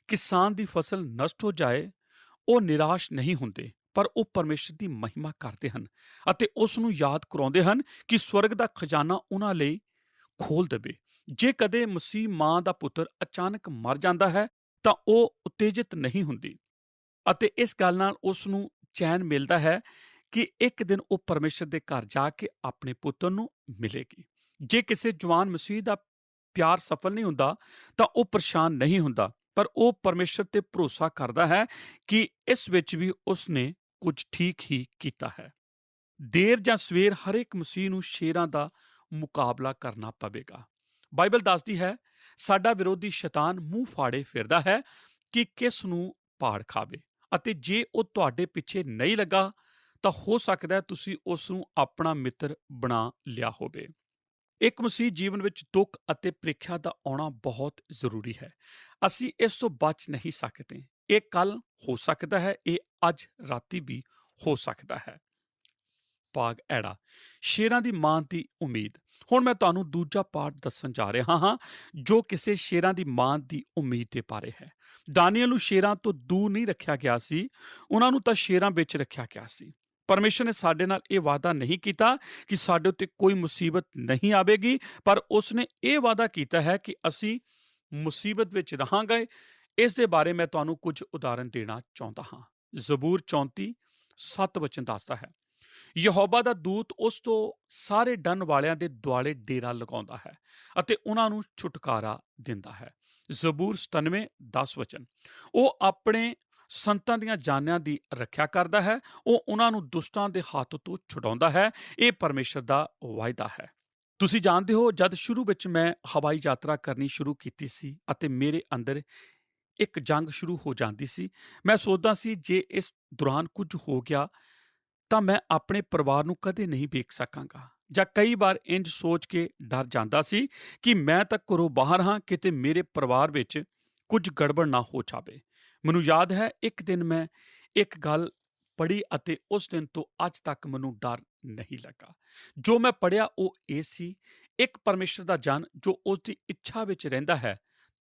Speaker 2: ਕਿਸਾਨ ਦੀ ਫਸਲ ਨਸ਼ਟ ਹੋ ਜਾਏ, ਉਹ ਨਿਰਾਸ਼ ਨਹੀਂ ਹੁੰਦੇ, ਪਰ ਉਹ ਪਰਮੇਸ਼ਰ ਦੀ ਮਹਿਮਾ ਕਰਦੇ ਹਨ ਅਤੇ ਉਸ ਨੂੰ ਯਾਦ ਕਰਾਉਂਦੇ ਹਨ ਕਿ ਸਵਰਗ ਦਾ ਖਜ਼ਾਨਾ ਉਹਨਾਂ ਲਈ ਖੋਲ ਦੇਵੇ। ਜੇ ਕਦੇ ਮਸੀਹ ਮਾਂ ਦਾ ਪੁੱਤਰ ਅਚਾਨਕ ਮਰ ਜਾਂਦਾ ਹੈ ਤਾਂ ਉਹ ਉਤੇਜਿਤ ਨਹੀਂ ਹੁੰਦੀ ਅਤੇ ਇਸ ਗੱਲ ਨਾਲ ਉਸ ਨੂੰ ਚੈਨ ਮਿਲਦਾ ਹੈ ਕਿ ਇੱਕ ਦਿਨ ਉਹ ਪਰਮੇਸ਼ਰ ਦੇ ਘਰ ਜਾ ਕੇ ਆਪਣੇ ਪੁੱਤਰ ਨੂੰ ਮਿਲੇਗੀ। ਜੇ ਕਿਸੇ ਜਵਾਨ ਮਸੀਹ ਦਾ ਪਿਆਰ ਸਫਲ ਨਹੀਂ ਹੁੰਦਾ ਤਾਂ ਉਹ ਪਰੇਸ਼ਾਨ ਨਹੀਂ ਹੁੰਦਾ, ਪਰ ਉਹ ਪਰਮੇਸ਼ਰ ਤੇ ਭਰੋਸਾ ਕਰਦਾ ਹੈ ਕਿ ਇਸ ਵਿੱਚ ਵੀ ਉਸ ਨੇ ਕੁਝ ਠੀਕ ਹੀ ਕੀਤਾ ਹੈ। ਦੇਰ ਜਾਂ ਸਵੇਰ ਹਰੇਕ ਮਸੀਹ ਨੂੰ ਸ਼ੇਰਾਂ ਦਾ ਮੁਕਾਬਲਾ ਕਰਨਾ ਪਵੇਗਾ। ਬਾਈਬਲ ਦੱਸਦੀ ਹੈ ਸਾਡਾ ਵਿਰੋਧੀ ਸ਼ੈਤਾਨ ਮੂੰਹ ਫਾੜੇ ਫਿਰਦਾ ਹੈ ਕਿ ਕਿਸ ਨੂੰ ਪਾੜ ਖਾਵੇ, ਅਤੇ ਜੇ ਉਹ ਤੁਹਾਡੇ ਪਿੱਛੇ ਨਹੀਂ ਲੱਗਾ ਤਾਂ ਹੋ ਸਕਦਾ ਹੈ ਤੁਸੀਂ ਉਸ ਨੂੰ ਆਪਣਾ ਮਿੱਤਰ ਬਣਾ ਲਿਆ ਹੋਵੇ। ਇੱਕ ਮਸੀਹ ਜੀਵਨ ਵਿੱਚ ਦੁੱਖ ਅਤੇ ਪ੍ਰੀਖਿਆ ਦਾ ਆਉਣਾ ਬਹੁਤ ਜ਼ਰੂਰੀ ਹੈ। ਅਸੀਂ ਇਸ ਤੋਂ ਬਚ ਨਹੀਂ ਸਕਦੇ। ਇਹ ਕੱਲ ਹੋ ਸਕਦਾ ਹੈ, ਇਹ ਅੱਜ ਰਾਤੀ ਵੀ ਹੋ ਸਕਦਾ ਹੈ। ਭਾਗ ਐੜਾ, ਸ਼ੇਰਾਂ ਦੀ ਮਾਂ ਦੀ ਉਮੀਦ। ਹੁਣ ਮੈਂ ਤੁਹਾਨੂੰ ਦੂਜਾ ਪਾਠ ਦੱਸਣ ਜਾ ਰਿਹਾ ਹਾਂ ਜੋ ਕਿਸੇ ਸ਼ੇਰਾਂ ਦੀ ਮਾਂ ਦੀ ਉਮੀਦ ਦੇ ਬਾਰੇ ਹੈ। ਦਾਨੀਏਲ ਨੂੰ ਸ਼ੇਰਾਂ ਤੋਂ ਦੂਰ ਨਹੀਂ ਰੱਖਿਆ ਗਿਆ ਸੀ, ਉਹਨਾਂ ਨੂੰ ਤਾਂ ਸ਼ੇਰਾਂ ਵਿੱਚ ਰੱਖਿਆ ਗਿਆ ਸੀ। ਪਰਮੇਸ਼ਰ ਨੇ ਸਾਡੇ ਨਾਲ ਇਹ ਵਾਅਦਾ ਨਹੀਂ ਕੀਤਾ ਕਿ ਸਾਡੇ ਉੱਤੇ ਕੋਈ ਮੁਸੀਬਤ ਨਹੀਂ ਆਵੇਗੀ, ਪਰ ਉਸਨੇ ਇਹ ਵਾਅਦਾ ਕੀਤਾ ਹੈ ਕਿ ਅਸੀਂ ਮੁਸੀਬਤ ਵਿੱਚ ਰਹਾਂਗੇ। ਇਸ ਦੇ ਬਾਰੇ ਮੈਂ ਤੁਹਾਨੂੰ ਕੁਝ ਉਦਾਹਰਨ ਦੇਣਾ ਚਾਹੁੰਦਾ ਹਾਂ। ਜ਼ਬੂਰ 34 7 ਵਚਨ ਦੱਸਦਾ ਹੈ, ਯਹੋਵਾ ਦਾ ਦੂਤ ਉਸ ਤੋਂ ਸਾਰੇ ਡਰਨ ਵਾਲਿਆਂ ਦੇ ਦੁਆਲੇ ਡੇਰਾ ਲਗਾਉਂਦਾ ਹੈ ਅਤੇ ਉਹਨਾਂ ਨੂੰ ਛੁਟਕਾਰਾ ਦਿੰਦਾ ਹੈ। ਜ਼ਬੂਰ 97 10 ਵਚਨ, ਉਹ ਆਪਣੇ ਸੰਤਾਂ ਦੀਆਂ ਜਾਨਾਂ ਦੀ ਰੱਖਿਆ ਕਰਦਾ ਹੈ, ਉਹ ਉਹਨਾਂ ਨੂੰ ਦੁਸ਼ਟਾਂ ਦੇ ਹੱਥ ਤੋਂ ਛੁਡਾਉਂਦਾ ਹੈ। ਇਹ ਪਰਮੇਸ਼ਰ ਦਾ ਵਾਅਦਾ ਹੈ। ਤੁਸੀਂ ਜਾਣਦੇ ਹੋ, ਜਦ ਸ਼ੁਰੂ ਵਿੱਚ ਮੈਂ ਹਵਾਈ ਯਾਤਰਾ ਕਰਨੀ ਸ਼ੁਰੂ ਕੀਤੀ ਸੀ ਅਤੇ ਮੇਰੇ ਅੰਦਰ ਇੱਕ ਜੰਗ ਸ਼ੁਰੂ ਹੋ ਜਾਂਦੀ ਸੀ, ਮੈਂ ਸੋਚਦਾ ਸੀ ਜੇ ਇਸ ਦੌਰਾਨ ਕੁਝ ਹੋ ਗਿਆ ਤਾਂ ਮੈਂ ਆਪਣੇ ਪਰਿਵਾਰ ਨੂੰ ਕਦੇ ਨਹੀਂ ਵੇਖ ਸਕਾਂਗਾ, ਜਾਂ ਕਈ ਵਾਰ ਇੰਜ ਸੋਚ ਕੇ ਡਰ ਜਾਂਦਾ ਸੀ ਕਿ ਮੈਂ ਤਾਂ ਘਰੋਂ ਬਾਹਰ ਹਾਂ, ਕਿਤੇ ਮੇਰੇ ਪਰਿਵਾਰ ਵਿੱਚ ਕੁਝ ਗੜਬੜ ਨਾ ਹੋ ਜਾਵੇ। ਮੈਨੂੰ ਯਾਦ ਹੈ ਇੱਕ ਦਿਨ ਮੈਂ ਇੱਕ ਗੱਲ ਪੜ੍ਹੀ ਅਤੇ ਉਸ ਦਿਨ ਤੋਂ ਅੱਜ ਤੱਕ ਮੈਨੂੰ ਡਰ ਨਹੀਂ ਲੱਗਾ। ਜੋ ਮੈਂ ਪੜ੍ਹਿਆ ਉਹ ਇਹ ਸੀ, ਇੱਕ ਪਰਮੇਸ਼ਰ ਦਾ ਜਨ ਜੋ ਉਸ ਦੀ ਇੱਛਾ ਵਿੱਚ ਰਹਿੰਦਾ ਹੈ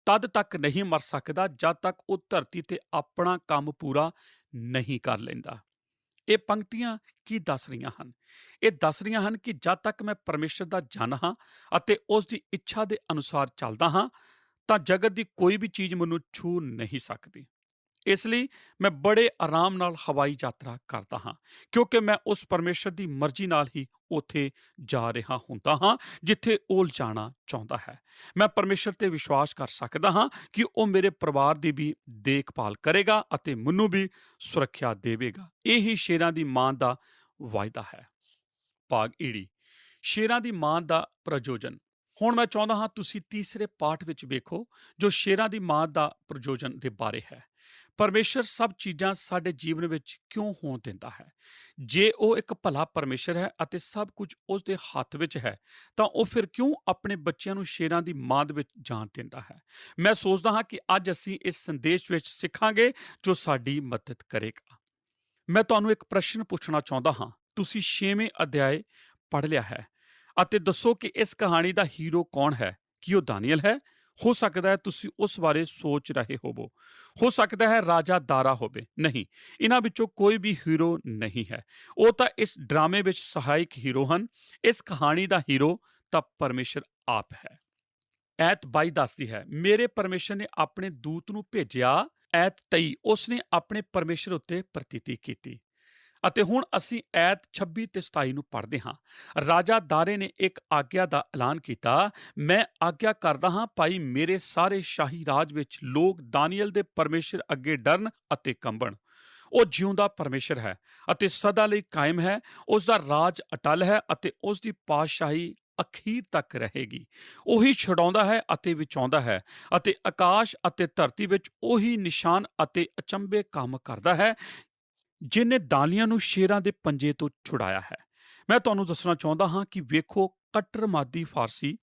Speaker 2: ਤਦ ਤੱਕ ਨਹੀਂ ਮਰ ਸਕਦਾ ਜਦ ਤੱਕ ਉਹ ਧਰਤੀ ਤੇ ਆਪਣਾ ਕੰਮ ਪੂਰਾ ਨਹੀਂ ਕਰ ਲੈਂਦਾ। ਇਹ ਪੰਕਤੀਆਂ ਕੀ ਦੱਸ ਰਹੀਆਂ ਹਨ? ਇਹ ਦੱਸ ਰਹੀਆਂ ਹਨ ਕਿ ਜਦ ਤੱਕ ਮੈਂ ਪਰਮੇਸ਼ਰ ਦਾ ਜਨ ਹਾਂ ਅਤੇ ਉਸ ਦੀ ਇੱਛਾ ਦੇ ਅਨੁਸਾਰ ਚੱਲਦਾ ਹਾਂ ਤਾਂ ਜਗਤ ਦੀ ਕੋਈ ਵੀ ਚੀਜ਼ ਮੈਨੂੰ ਛੂ ਨਹੀਂ ਸਕਦੀ। ਇਸ ਲਈ ਮੈਂ ਬੜੇ ਆਰਾਮ ਨਾਲ ਹਵਾਈ ਯਾਤਰਾ ਕਰਦਾ ਹਾਂ, ਕਿਉਂਕਿ ਮੈਂ ਉਸ ਪਰਮੇਸ਼ਰ ਦੀ ਮਰਜ਼ੀ ਨਾਲ ਹੀ ਉੱਥੇ ਜਾ ਰਿਹਾ ਹੁੰਦਾ ਹਾਂ ਜਿੱਥੇ ਉਹ ਲਿਜਾਣਾ ਚਾਹੁੰਦਾ ਹੈ। ਮੈਂ ਪਰਮੇਸ਼ਰ ਤੇ ਵਿਸ਼ਵਾਸ ਕਰ ਸਕਦਾ ਹਾਂ ਕਿ ਉਹ ਮੇਰੇ ਪਰਿਵਾਰ ਦੀ ਵੀ ਦੇਖਭਾਲ ਕਰੇਗਾ ਅਤੇ ਮੈਨੂੰ ਵੀ ਸੁਰੱਖਿਆ ਦੇਵੇਗਾ। ਇਹ ਹੀ ਸ਼ੇਰਾਂ ਦੀ ਮਾਂ ਦਾ ਵਾਅਦਾ ਹੈ। ਭਾਗ ਈੜੀ, ਸ਼ੇਰਾਂ ਦੀ ਮਾਂ ਦਾ ਪ੍ਰਯੋਜਨ। ਹੁਣ ਮੈਂ ਚਾਹੁੰਦਾ ਹਾਂ ਤੁਸੀਂ ਤੀਸਰੇ ਪਾਠ ਵਿੱਚ ਵੇਖੋ ਜੋ ਸ਼ੇਰਾਂ ਦੀ ਮਾਂ ਦਾ ਪ੍ਰਯੋਜਨ ਦੇ ਬਾਰੇ ਹੈ। ਪਰਮੇਸ਼ਰ ਸਭ ਚੀਜ਼ਾਂ ਸਾਡੇ ਜੀਵਨ ਵਿੱਚ ਕਿਉਂ ਹੋਣ ਦਿੰਦਾ ਹੈ? ਜੇ ਉਹ ਇੱਕ ਭਲਾ ਪਰਮੇਸ਼ਰ ਹੈ ਅਤੇ ਸਭ ਕੁਝ ਉਸ ਦੇ ਹੱਥ ਵਿੱਚ ਹੈ ਤਾਂ ਉਹ ਫਿਰ ਕਿਉਂ ਆਪਣੇ ਬੱਚਿਆਂ ਨੂੰ ਸ਼ੇਰਾਂ ਦੀ ਮਾਂਦ ਵਿੱਚ ਜਾਣ ਦਿੰਦਾ ਹੈ? ਮੈਂ ਸੋਚਦਾ ਹਾਂ ਕਿ ਅੱਜ ਅਸੀਂ ਇਸ ਸੰਦੇਸ਼ ਵਿੱਚ ਸਿੱਖਾਂਗੇ ਜੋ ਸਾਡੀ ਮਦਦ ਕਰੇਗਾ। ਮੈਂ ਤੁਹਾਨੂੰ ਇੱਕ ਪ੍ਰਸ਼ਨ ਪੁੱਛਣਾ ਚਾਹੁੰਦਾ ਹਾਂ, ਤੁਸੀਂ 6ਵੇਂ ਅਧਿਆਏ ਪੜ੍ਹ ਲਿਆ ਹੈ ਅਤੇ ਦੱਸੋ ਕਿ ਇਸ ਕਹਾਣੀ ਦਾ ਹੀਰੋ ਕੌਣ ਹੈ। ਕੀ ਉਹ ਦਾਨੀਏਲ ਹੈ? ਹੋ ਸਕਦਾ ਹੈ ਤੁਸੀਂ ਉਸ ਬਾਰੇ ਸੋਚ ਰਹੇ ਹੋਵੋ। ਹੋ ਸਕਦਾ ਹੈ ਰਾਜਾ ਦਾਰਾ ਹੋਵੇ। ਨਹੀਂ, ਇਹਨਾਂ ਵਿੱਚੋਂ ਕੋਈ ਵੀ ਹੀਰੋ ਨਹੀਂ ਹੈ। ਉਹ ਤਾਂ ਇਸ ਡਰਾਮੇ ਵਿੱਚ ਸਹਾਇਕ ਹੀਰੋ ਹਨ। ਇਸ ਕਹਾਣੀ ਦਾ ਹੀਰੋ ਤਾਂ ਪਰਮੇਸ਼ਰ ਆਪ ਹੈ। ਐਤ 22 ਦੱਸਦੀ ਹੈ, ਮੇਰੇ ਪਰਮੇਸ਼ਰ ਨੇ ਆਪਣੇ ਦੂਤ ਨੂੰ ਭੇਜਿਆ। ਐਤ 23 ਉਸਨੇ ਆਪਣੇ ਪਰਮੇਸ਼ਰ ਉੱਤੇ ਪ੍ਰਤੀਤੀ ਕੀਤੀ। ਅਤੇ ਹੁਣ ਅਸੀਂ ਐਤ 26 ਤੇ 27 ਨੂੰ ਪੜ੍ਹਦੇ ਹਾਂ। ਰਾਜਾ ਦਾਰੇ ਨੇ ਇੱਕ ਆਗਿਆ ਦਾ ਐਲਾਨ ਕੀਤਾ। ਮੈਂ ਆਗਿਆ ਕਰਦਾ ਹਾਂ ਭਾਈ ਮੇਰੇ ਸਾਰੇ ਸ਼ਾਹੀ ਰਾਜ ਵਿੱਚ ਲੋਕ ਦਾਨੀਏਲ ਦੇ ਪਰਮੇਸ਼ਰ ਅੱਗੇ ਡਰਨ ਅਤੇ ਕੰਬਣ। ਉਹ ਜਿਉਂਦਾ ਪਰਮੇਸ਼ਰ ਹੈ ਅਤੇ ਸਦਾ ਲਈ ਕਾਇਮ ਹੈ। ਉਸ ਦਾ ਰਾਜ ਅਟਲ ਹੈ ਅਤੇ ਉਸ ਦੀ ਪਾਤਸ਼ਾਹੀ ਅਖੀਰ ਤੱਕ ਰਹੇਗੀ। ਉਹੀ ਛਡਾਉਂਦਾ ਹੈ ਅਤੇ ਵਿਚਾਉਂਦਾ ਹੈ ਅਤੇ ਆਕਾਸ਼ ਅਤੇ ਧਰਤੀ ਵਿੱਚ ਉਹੀ ਨਿਸ਼ਾਨ ਅਤੇ ਅਚੰਭੇ ਕੰਮ ਕਰਦਾ ਹੈ ਜਿਹਨੇ ਦਾਨੀਆਂ ਨੂੰ ਸ਼ੇਰਾਂ ਦੇ ਪੰਜੇ ਤੋਂ ਛੁਡਾਇਆ ਹੈ। ਮੈਂ ਤੁਹਾਨੂੰ ਦੱਸਣਾ ਚਾਹੁੰਦਾ ਹਾਂ ਕਿ ਵੇਖੋ, ਕੱਟੜਵਾਦੀ ਫਾਰਸੀ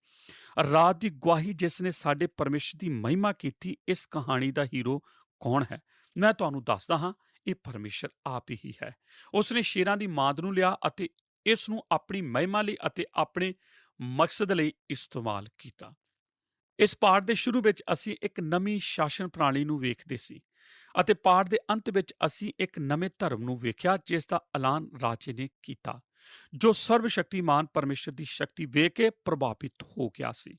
Speaker 2: ਰਾਤ ਦੀ ਗਵਾਹੀ ਜਿਸ ਨੇ ਸਾਡੇ ਪਰਮੇਸ਼ਰ ਦੀ ਮਹਿਮਾ ਕੀਤੀ, ਇਸ ਕਹਾਣੀ ਦਾ ਹੀਰੋ ਕੌਣ ਹੈ? ਮੈਂ ਤੁਹਾਨੂੰ ਦੱਸਦਾ ਹਾਂ, ਇਹ ਪਰਮੇਸ਼ਰ ਆਪ ਹੀ ਹੈ। ਉਸਨੇ ਸ਼ੇਰਾਂ ਦੀ ਮਾਂਦ ਨੂੰ ਲਿਆ ਅਤੇ ਇਸ ਨੂੰ ਆਪਣੀ ਮਹਿਮਾ ਲਈ ਅਤੇ ਆਪਣੇ ਮਕਸਦ ਲਈ ਇਸਤੇਮਾਲ ਕੀਤਾ। ਇਸ ਪਾਠ ਦੇ ਸ਼ੁਰੂ ਵਿੱਚ ਅਸੀਂ ਇੱਕ ਨਵੀਂ ਸ਼ਾਸਨ ਪ੍ਰਣਾਲੀ ਨੂੰ ਵੇਖਦੇ ਸੀ ਅਤੇ ਪਾਠ ਦੇ ਅੰਤ ਵਿੱਚ ਅਸੀਂ ਇੱਕ ਨਵੇਂ ਧਰਮ ਨੂੰ ਵੇਖਿਆ ਜਿਸ ਦਾ ਐਲਾਨ ਰਾਜੇ ਨੇ ਕੀਤਾ, ਜੋ ਸਰਵ ਸ਼ਕਤੀਮਾਨ ਪਰਮੇਸ਼ਰ ਦੀ ਸ਼ਕਤੀ ਵੇਖ ਕੇ ਪ੍ਰਭਾਵਿਤ ਹੋ ਗਿਆ ਸੀ।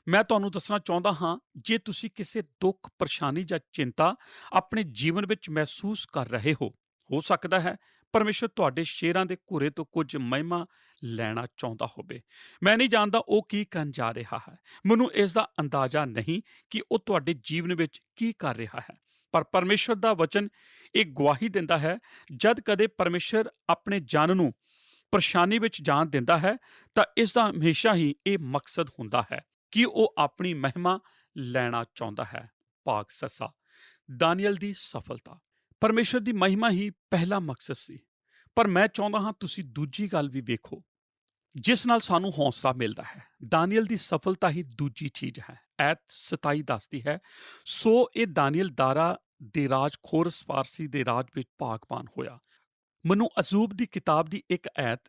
Speaker 2: ਮੈਂ ਤੁਹਾਨੂੰ ਦੱਸਣਾ ਚਾਹੁੰਦਾ ਹਾਂ, ਜੇ ਤੁਸੀਂ ਕਿਸੇ ਦੁੱਖ, ਪਰੇਸ਼ਾਨੀ ਜਾਂ ਚਿੰਤਾ ਆਪਣੇ ਜੀਵਨ ਵਿੱਚ ਮਹਿਸੂਸ ਕਰ ਰਹੇ ਹੋ ਸਕਦਾ ਹੈ ਪਰਮੇਸ਼ਰ ਤੁਹਾਡੇ ਸ਼ੇਰਾਂ ਦੇ ਘੁਰੇ ਤੋਂ ਕੁਝ ਮਹਿਮਾ ਲੈਣਾ ਚਾਹੁੰਦਾ ਹੋਵੇ। ਮੈਂ ਨਹੀਂ ਜਾਣਦਾ ਉਹ ਕੀ ਕਰਨ ਜਾ ਰਿਹਾ ਹੈ। ਮੈਨੂੰ ਇਸ ਦਾ ਅੰਦਾਜ਼ਾ ਨਹੀਂ ਕਿ ਉਹ ਤੁਹਾਡੇ ਜੀਵਨ ਵਿੱਚ ਕੀ ਕਰ ਰਿਹਾ ਹੈ, ਪਰ ਪਰਮੇਸ਼ਰ ਦਾ ਵਚਨ ਇਹ ਗਵਾਹੀ ਦਿੰਦਾ ਹੈ, ਜਦ ਕਦੇ ਪਰਮੇਸ਼ਰ ਆਪਣੇ ਜਨ ਨੂੰ ਪਰੇਸ਼ਾਨੀ ਵਿੱਚ ਜਾਣ ਦਿੰਦਾ ਹੈ ਤਾਂ ਇਸ ਦਾ ਹਮੇਸ਼ਾ ਹੀ ਇਹ ਮਕਸਦ ਹੁੰਦਾ ਹੈ ਕਿ ਉਹ ਆਪਣੀ ਮਹਿਮਾ ਲੈਣਾ ਚਾਹੁੰਦਾ ਹੈ। ਭਾਗ ਸੱਸਾ, ਦਾਨੀਏਲ ਦੀ ਸਫਲਤਾ। ਪਰਮੇਸ਼ਰ ਦੀ ਮਹਿਮਾ ਹੀ ਪਹਿਲਾ ਮਕਸਦ ਸੀ, ਪਰ ਮੈਂ ਚਾਹੁੰਦਾ ਹਾਂ ਤੁਸੀਂ ਦੂਜੀ ਗੱਲ ਵੀ ਵੇਖੋ ਜਿਸ ਨਾਲ ਸਾਨੂੰ ਹੌਸਲਾ ਮਿਲਦਾ ਹੈ। ਦਾਨੀਏਲ ਦੀ ਸਫਲਤਾ ਹੀ ਦੂਜੀ ਚੀਜ਼ ਹੈ। ਐਤ 27 ਦੱਸਦੀ ਹੈ, ਸੋ ਇਹ ਦਾਨੀਏਲ ਦਾਰਾ ਦੇ ਰਾਜ ਖੋਰਸ ਪਾਰਸੀ ਦੇ ਰਾਜ ਵਿੱਚ ਭਾਗਵਾਨ ਹੋਇਆ। ਮੈਨੂੰ ਅਯੂਬ ਦੀ ਕਿਤਾਬ ਦੀ ਇੱਕ ਐਤ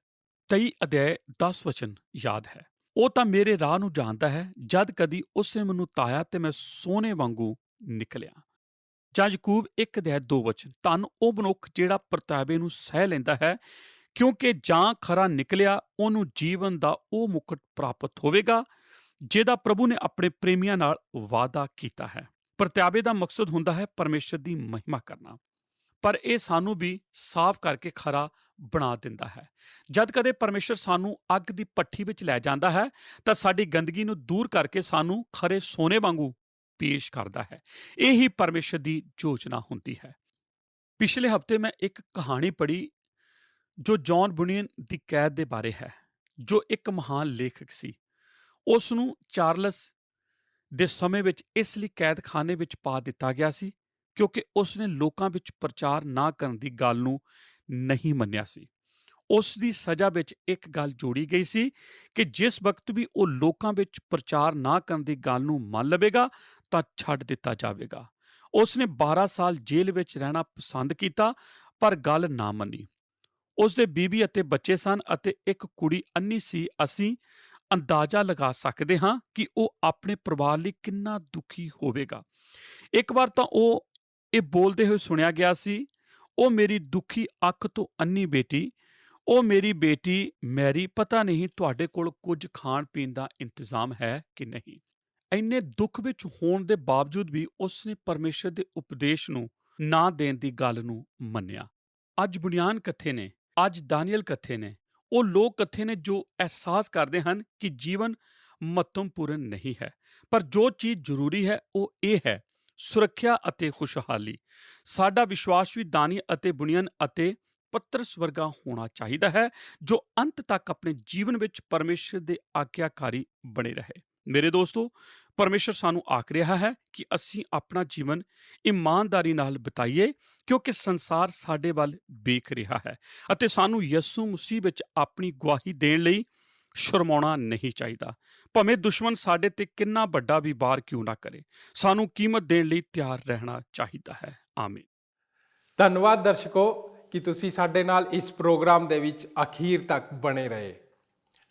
Speaker 2: 23 ਅਧਿਆਇ 10 ਵਚਨ ਯਾਦ ਹੈ। ਉਹ ਤਾਂ ਮੇਰੇ ਰਾਹ ਨੂੰ ਜਾਣਦਾ ਹੈ, ਜਦ ਕਦੀ ਉਸਨੇ ਮੈਨੂੰ ਤਾਇਆ ਤੇ ਮੈਂ ਸੋਨੇ ਵਾਂਗੂ ਨਿਕਲਿਆ। ਜਾਂ ਯਕੂਬ 1 ਅਧਿਆਇ 2 ਵਚਨ, ਧੰਨ ਉਹ ਮਨੁੱਖ ਜਿਹੜਾ ਪਰਤਾਵੇ ਨੂੰ ਸਹਿ ਲੈਂਦਾ ਹੈ, ਕਿਉਂਕਿ ਜਾਂ ਖਰਾ ਨਿਕਲਿਆ ਉਹਨੂੰ ਜੀਵਨ ਦਾ ਉਹ ਮੁਕਟ ਪ੍ਰਾਪਤ ਹੋਵੇਗਾ ਜਿਹਦਾ ਪ੍ਰਭੂ ਨੇ ਆਪਣੇ ਪ੍ਰੇਮੀਆਂ ਨਾਲ ਵਾਅਦਾ ਕੀਤਾ ਹੈ। ਪਰਤਾਵੇ ਦਾ ਮਕਸਦ ਹੁੰਦਾ ਹੈ ਪਰਮੇਸ਼ਰ ਦੀ ਮਹਿਮਾ ਕਰਨਾ, ਪਰ ਇਹ ਸਾਨੂੰ ਵੀ ਸਾਫ਼ ਕਰਕੇ ਖਰਾ ਬਣਾ ਦਿੰਦਾ ਹੈ। ਜਦ ਕਦੇ ਪਰਮੇਸ਼ਰ ਸਾਨੂੰ ਅੱਗ ਦੀ ਭੱਠੀ ਵਿੱਚ ਲੈ ਜਾਂਦਾ ਹੈ ਤਾਂ ਸਾਡੀ ਗੰਦਗੀ ਨੂੰ ਦੂਰ ਕਰਕੇ ਸਾਨੂੰ ਖਰੇ ਸੋਨੇ ਵਾਂਗੂ ਪੇਸ਼ ਕਰਦਾ ਹੈ। ਇਹ ਹੀ ਪਰਮੇਸ਼ਰ ਦੀ ਯੋਜਨਾ ਹੁੰਦੀ ਹੈ। ਪਿਛਲੇ ਹਫ਼ਤੇ ਮੈਂ ਇੱਕ ਕਹਾਣੀ ਪੜ੍ਹੀ ਜੋ ਜੌਨ ਬੁਨਿਯਨ ਦੀ ਕੈਦ ਦੇ ਬਾਰੇ ਹੈ, ਜੋ ਇੱਕ ਮਹਾਨ ਲੇਖਕ ਸੀ। ਉਸ ਨੂੰ ਚਾਰਲਸ ਦੇ ਸਮੇਂ ਵਿੱਚ ਇਸ ਲਈ ਕੈਦਖਾਨੇ ਵਿੱਚ ਪਾ ਦਿੱਤਾ ਗਿਆ ਸੀ ਕਿਉਂਕਿ ਉਸ ਨੇ ਲੋਕਾਂ ਵਿੱਚ ਪ੍ਰਚਾਰ ਨਾ ਕਰਨ ਦੀ ਗੱਲ ਨੂੰ ਨਹੀਂ ਮੰਨਿਆ ਸੀ। ਉਸ ਦੀ ਸਜ਼ਾ ਵਿੱਚ ਇੱਕ ਗੱਲ ਜੋੜੀ ਗਈ ਸੀ ਕਿ ਜਿਸ ਵਕਤ ਵੀ ਉਹ ਲੋਕਾਂ ਵਿੱਚ ਪ੍ਰਚਾਰ ਨਾ ਕਰਨ ਦੀ ਗੱਲ ਨੂੰ ਮੰਨ ਲਵੇਗਾ ਤਾਂ ਛੱਡ ਦਿੱਤਾ ਜਾਵੇਗਾ। ਉਸ ਨੇ 12 ਸਾਲ ਜੇਲ੍ਹ ਵਿੱਚ ਰਹਿਣਾ ਪਸੰਦ ਕੀਤਾ ਪਰ ਗੱਲ ਨਾ ਮੰਨੀ। ਉਸ ਦੇ ਬੀਬੀ ਅਤੇ ਬੱਚੇ ਸਨ ਅਤੇ ਇੱਕ ਕੁੜੀ ਅੰਨ੍ਹੀ ਸੀ। ਅਸੀਂ ਅੰਦਾਜ਼ਾ ਲਗਾ ਸਕਦੇ ਹਾਂ ਕਿ ਉਹ ਆਪਣੇ ਪਰਿਵਾਰ ਲਈ ਕਿੰਨਾ ਦੁਖੀ ਹੋਵੇਗਾ। ਇੱਕ ਵਾਰ ਤਾਂ ਉਹ ਇਹ ਬੋਲਦੇ ਹੋਏ ਸੁਣਿਆ ਗਿਆ ਸੀ, ਉਹ ਮੇਰੀ ਦੁਖੀ ਅੱਖ ਤੋਂ ਅੰਨ੍ਹੀ ਬੇਟੀ, ਉਹ ਮੇਰੀ ਬੇਟੀ ਮੈਰੀ, ਪਤਾ ਨਹੀਂ ਤੁਹਾਡੇ ਕੋਲ ਕੁਝ ਖਾਣ ਪੀਣ ਦਾ ਇੰਤਜ਼ਾਮ ਹੈ ਕਿ ਨਹੀਂ। ਇੰਨੇ ਦੁੱਖ ਵਿੱਚ ਹੋਣ ਦੇ ਬਾਵਜੂਦ ਵੀ ਉਸ ਨੇ ਪਰਮੇਸ਼ਰ ਦੇ ਉਪਦੇਸ਼ ਨੂੰ ਨਾ ਦੇਣ ਦੀ ਗੱਲ ਨੂੰ ਮੰਨਿਆ। ਅੱਜ ਬੁਨਿਆਨ ਕਿੱਥੇ ਨੇ? ਅੱਜ ਦਾਨੀਏਲ ਕਿੱਥੇ ਨੇ? ਉਹ ਲੋਕ ਕਿੱਥੇ ਨੇ ਜੋ ਅਹਿਸਾਸ ਕਰਦੇ ਹਨ ਕਿ ਜੀਵਨ ਮਹੱਤਵਪੂਰਨ ਨਹੀਂ ਹੈ, ਪਰ ਜੋ ਚੀਜ਼ ਜ਼ਰੂਰੀ ਹੈ ਉਹ ਇਹ ਹੈ ਸੁਰੱਖਿਆ ਅਤੇ ਖੁਸ਼ਹਾਲੀ। ਸਾਡਾ ਵਿਸ਼ਵਾਸ ਵੀ ਦਾਨੀਏਲ ਅਤੇ ਬੁਨਿਆਨ ਅਤੇ ਪਤਰਸ ਵਰਗਾ ਹੋਣਾ ਚਾਹੀਦਾ ਹੈ, ਜੋ ਅੰਤ ਤੱਕ ਆਪਣੇ ਜੀਵਨ ਵਿੱਚ ਪਰਮੇਸ਼ਰ ਦੇ ਆਗਿਆਕਾਰੀ ਬਣੇ ਰਹੇ। ਮੇਰੇ ਦੋਸਤੋ, ਪਰਮੇਸ਼ਰ ਸਾਨੂੰ ਆਖ ਰਿਹਾ ਹੈ ਕਿ ਅਸੀਂ ਆਪਣਾ ਜੀਵਨ ਇਮਾਨਦਾਰੀ ਨਾਲ ਬਿਤਾਈਏ ਕਿਉਂਕਿ ਸੰਸਾਰ ਸਾਡੇ ਵੱਲ ਵੇਖ ਰਿਹਾ ਹੈ ਅਤੇ ਸਾਨੂੰ ਯਿਸੂ ਮਸੀਹ ਵਿੱਚ ਆਪਣੀ ਗਵਾਹੀ ਦੇਣ ਲਈ ਸ਼ਰਮਾਉਣਾ ਨਹੀਂ ਚਾਹੀਦਾ। ਭਾਵੇਂ ਦੁਸ਼ਮਣ ਸਾਡੇ ਤੇ ਕਿੰਨਾ ਵੱਡਾ ਵੀ ਵਾਰ ਕਿਉਂ ਨਾ ਕਰੇ, ਸਾਨੂੰ ਕੀਮਤ ਦੇਣ ਲਈ ਤਿਆਰ ਰਹਿਣਾ ਚਾਹੀਦਾ ਹੈ। ਆਮੀਨ।
Speaker 1: ਧੰਨਵਾਦ ਦਰਸ਼ਕੋ, ਕਿ ਤੁਸੀਂ ਸਾਡੇ ਨਾਲ ਇਸ ਪ੍ਰੋਗਰਾਮ ਦੇ ਵਿੱਚ ਅਖੀਰ ਤੱਕ ਬਣੇ ਰਹੇ।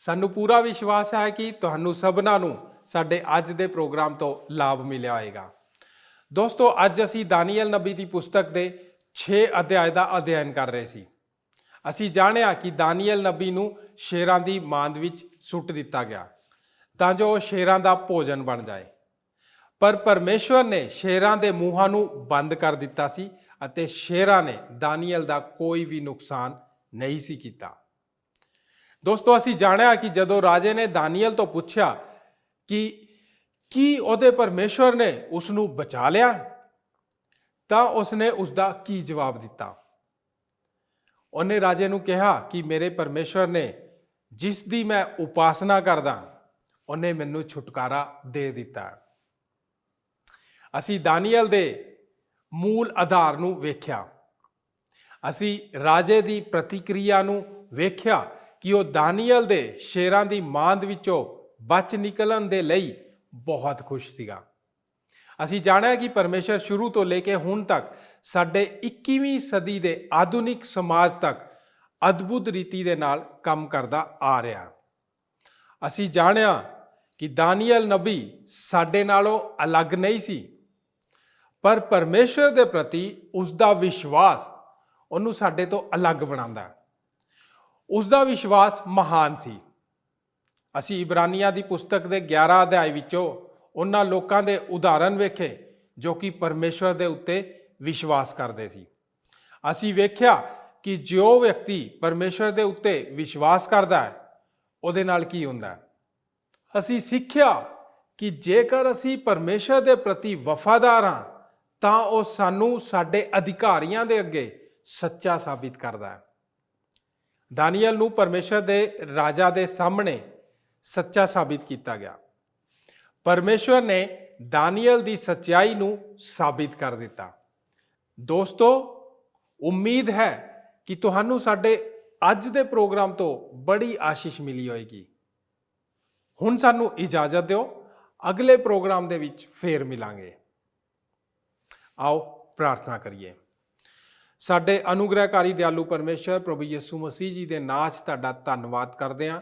Speaker 1: ਸਾਨੂੰ ਪੂਰਾ ਵਿਸ਼ਵਾਸ ਹੈ ਕਿ ਤੁਹਾਨੂੰ ਸਭਨਾਂ ਨੂੰ ਸਾਡੇ ਅੱਜ ਦੇ ਪ੍ਰੋਗਰਾਮ ਤੋਂ ਲਾਭ ਮਿਲਿਆ ਹੋਵੇਗਾ। ਦੋਸਤੋ, ਅੱਜ ਅਸੀਂ ਦਾਨੀਏਲ ਨਬੀ ਦੀ ਪੁਸਤਕ ਦੇ 6 ਅਧਿਆਇ ਦਾ ਅਧਿਐਨ ਕਰ ਰਹੇ ਸੀ। ਅਸੀਂ ਜਾਣਿਆ ਕਿ ਦਾਨੀਏਲ ਨਬੀ ਨੂੰ ਸ਼ੇਰਾਂ ਦੀ ਮਾਂਦ ਵਿੱਚ ਸੁੱਟ ਦਿੱਤਾ ਗਿਆ ਤਾਂ ਜੋ ਉਹ ਸ਼ੇਰਾਂ ਦਾ ਭੋਜਨ ਬਣ ਜਾਏ, ਪਰ ਪਰਮੇਸ਼ਵਰ ਨੇ ਸ਼ੇਰਾਂ ਦੇ ਮੂੰਹਾਂ ਨੂੰ ਬੰਦ ਕਰ ਦਿੱਤਾ ਸੀ ਅਤੇ ਸ਼ੇਰਾਂ ਨੇ ਦਾਨੀਏਲ ਦਾ ਕੋਈ ਵੀ ਨੁਕਸਾਨ ਨਹੀਂ ਸੀ ਕੀਤਾ। ਦੋਸਤੋ, ਅਸੀਂ ਜਾਣਿਆ ਕਿ ਜਦੋਂ ਰਾਜੇ ਨੇ ਦਾਨੀਏਲ ਤੋਂ ਪੁੱਛਿਆ ਕਿ ਕੀ ਉਹਦੇ ਪਰਮੇਸ਼ਵਰ ਨੇ ਉਸ ਨੂੰ ਬਚਾ ਲਿਆ, ਤਾਂ ਉਸਨੇ ਉਸ ਦਾ ਕੀ ਜਵਾਬ ਦਿੱਤਾ। ਉਹਨੇ ਰਾਜੇ ਨੂੰ ਕਿਹਾ ਕਿ ਮੇਰੇ ਪਰਮੇਸ਼ਵਰ ਨੇ, ਜਿਸ ਦੀ ਮੈਂ ਉਪਾਸਨਾ ਕਰਦਾ, ਉਹਨੇ ਮੈਨੂੰ ਛੁਟਕਾਰਾ ਦੇ ਦਿੱਤਾ। ਅਸੀਂ ਦਾਨੀਏਲ ਦੇ ਮੂਲ ਆਧਾਰ ਨੂੰ ਵੇਖਿਆ। ਅਸੀਂ ਰਾਜੇ ਦੀ ਪ੍ਰਤੀਕਿਰਿਆ ਨੂੰ ਵੇਖਿਆ ਕਿ ਉਹ ਦਾਨੀਏਲ ਦੇ ਸ਼ੇਰਾਂ ਦੀ ਮਾਂਦ ਵਿੱਚੋਂ ਬਚ ਨਿਕਲਣ ਦੇ ਲਈ ਬਹੁਤ ਖੁਸ਼ ਸੀਗਾ। ਅਸੀਂ ਜਾਣਿਆ ਕਿ ਪਰਮੇਸ਼ਰ ਸ਼ੁਰੂ ਤੋਂ ਲੈ ਕੇ ਹੁਣ ਤੱਕ ਸਾਡੇ 21ਵੀਂ ਸਦੀ ਦੇ ਆਧੁਨਿਕ ਸਮਾਜ ਤੱਕ ਅਦਭੁਤ ਰੀਤੀ ਦੇ ਨਾਲ ਕੰਮ ਕਰਦਾ ਆ ਰਿਹਾ। ਅਸੀਂ ਜਾਣਿਆ ਕਿ ਦਾਨੀਏਲ ਨਬੀ ਸਾਡੇ ਨਾਲੋਂ ਅਲੱਗ ਨਹੀਂ ਸੀ, ਪਰ ਪਰਮੇਸ਼ਰ ਦੇ ਪ੍ਰਤੀ ਉਸ ਦਾ ਵਿਸ਼ਵਾਸ ਉਹਨੂੰ ਸਾਡੇ ਤੋਂ ਅਲੱਗ ਬਣਾਉਂਦਾ ਹੈ। ਉਸ ਦਾ ਵਿਸ਼ਵਾਸ ਮਹਾਨ ਸੀ। ਅਸੀਂ ਇਬਰਾਨੀਆਂ ਦੀ ਪੁਸਤਕ ਦੇ 11 ਅਧਿਆਇ ਵਿੱਚੋਂ ਉਹਨਾਂ ਲੋਕਾਂ ਦੇ ਉਦਾਹਰਨ ਵੇਖੇ ਜੋ ਕਿ ਪਰਮੇਸ਼ਵਰ ਦੇ ਉੱਤੇ ਵਿਸ਼ਵਾਸ ਕਰਦੇ ਸੀ। ਅਸੀਂ ਵੇਖਿਆ ਕਿ ਜੋ ਵਿਅਕਤੀ ਪਰਮੇਸ਼ਵਰ ਦੇ ਉੱਤੇ ਵਿਸ਼ਵਾਸ ਕਰਦਾ ਹੈ, ਉਹਦੇ ਨਾਲ ਕੀ ਹੁੰਦਾ ਹੈ। ਅਸੀਂ ਸਿੱਖਿਆ ਕਿ ਜੇਕਰ ਅਸੀਂ ਪਰਮੇਸ਼ਵਰ ਦੇ ਪ੍ਰਤੀ ਵਫਾਦਾਰ ਹਾਂ ਤਾਂ ਉਹ ਸਾਨੂੰ ਸਾਡੇ ਅਧਿਕਾਰੀਆਂ ਦੇ ਅੱਗੇ ਸੱਚਾ ਸਾਬਿਤ ਕਰਦਾ ਹੈ। ਦਾਨੀਏਲ ਨੂੰ ਪਰਮੇਸ਼ਰ ਦੇ ਰਾਜਾ ਦੇ ਸਾਹਮਣੇ ਸੱਚਾ ਸਾਬਿਤ ਕੀਤਾ ਗਿਆ। ਪਰਮੇਸ਼ਵਰ ਨੇ ਦਾਨੀਏਲ ਦੀ ਸੱਚਾਈ ਨੂੰ ਸਾਬਿਤ ਕਰ ਦਿੱਤਾ। ਦੋਸਤੋ, ਉਮੀਦ ਹੈ ਕਿ ਤੁਹਾਨੂੰ ਸਾਡੇ ਅੱਜ ਦੇ ਪ੍ਰੋਗਰਾਮ ਤੋਂ ਬੜੀ ਆਸ਼ੀਸ਼ ਮਿਲੀ ਹੋਏਗੀ। ਹੁਣ ਸਾਨੂੰ ਇਜਾਜ਼ਤ ਦਿਓ, ਅਗਲੇ ਪ੍ਰੋਗਰਾਮ ਦੇ ਵਿੱਚ ਫੇਰ ਮਿਲਾਂਗੇ। ਆਓ ਪ੍ਰਾਰਥਨਾ ਕਰੀਏ। ਸਾਡੇ ਅਨੁਗ੍ਰਹਕਾਰੀ ਦਿਆਲੂ ਪਰਮੇਸ਼ਰ ਪ੍ਰਭੂ ਯਿਸੂ ਮਸੀਹ ਜੀ ਦੇ ਨਾਂ 'ਚ ਤੁਹਾਡਾ ਧੰਨਵਾਦ ਕਰਦੇ ਹਾਂ।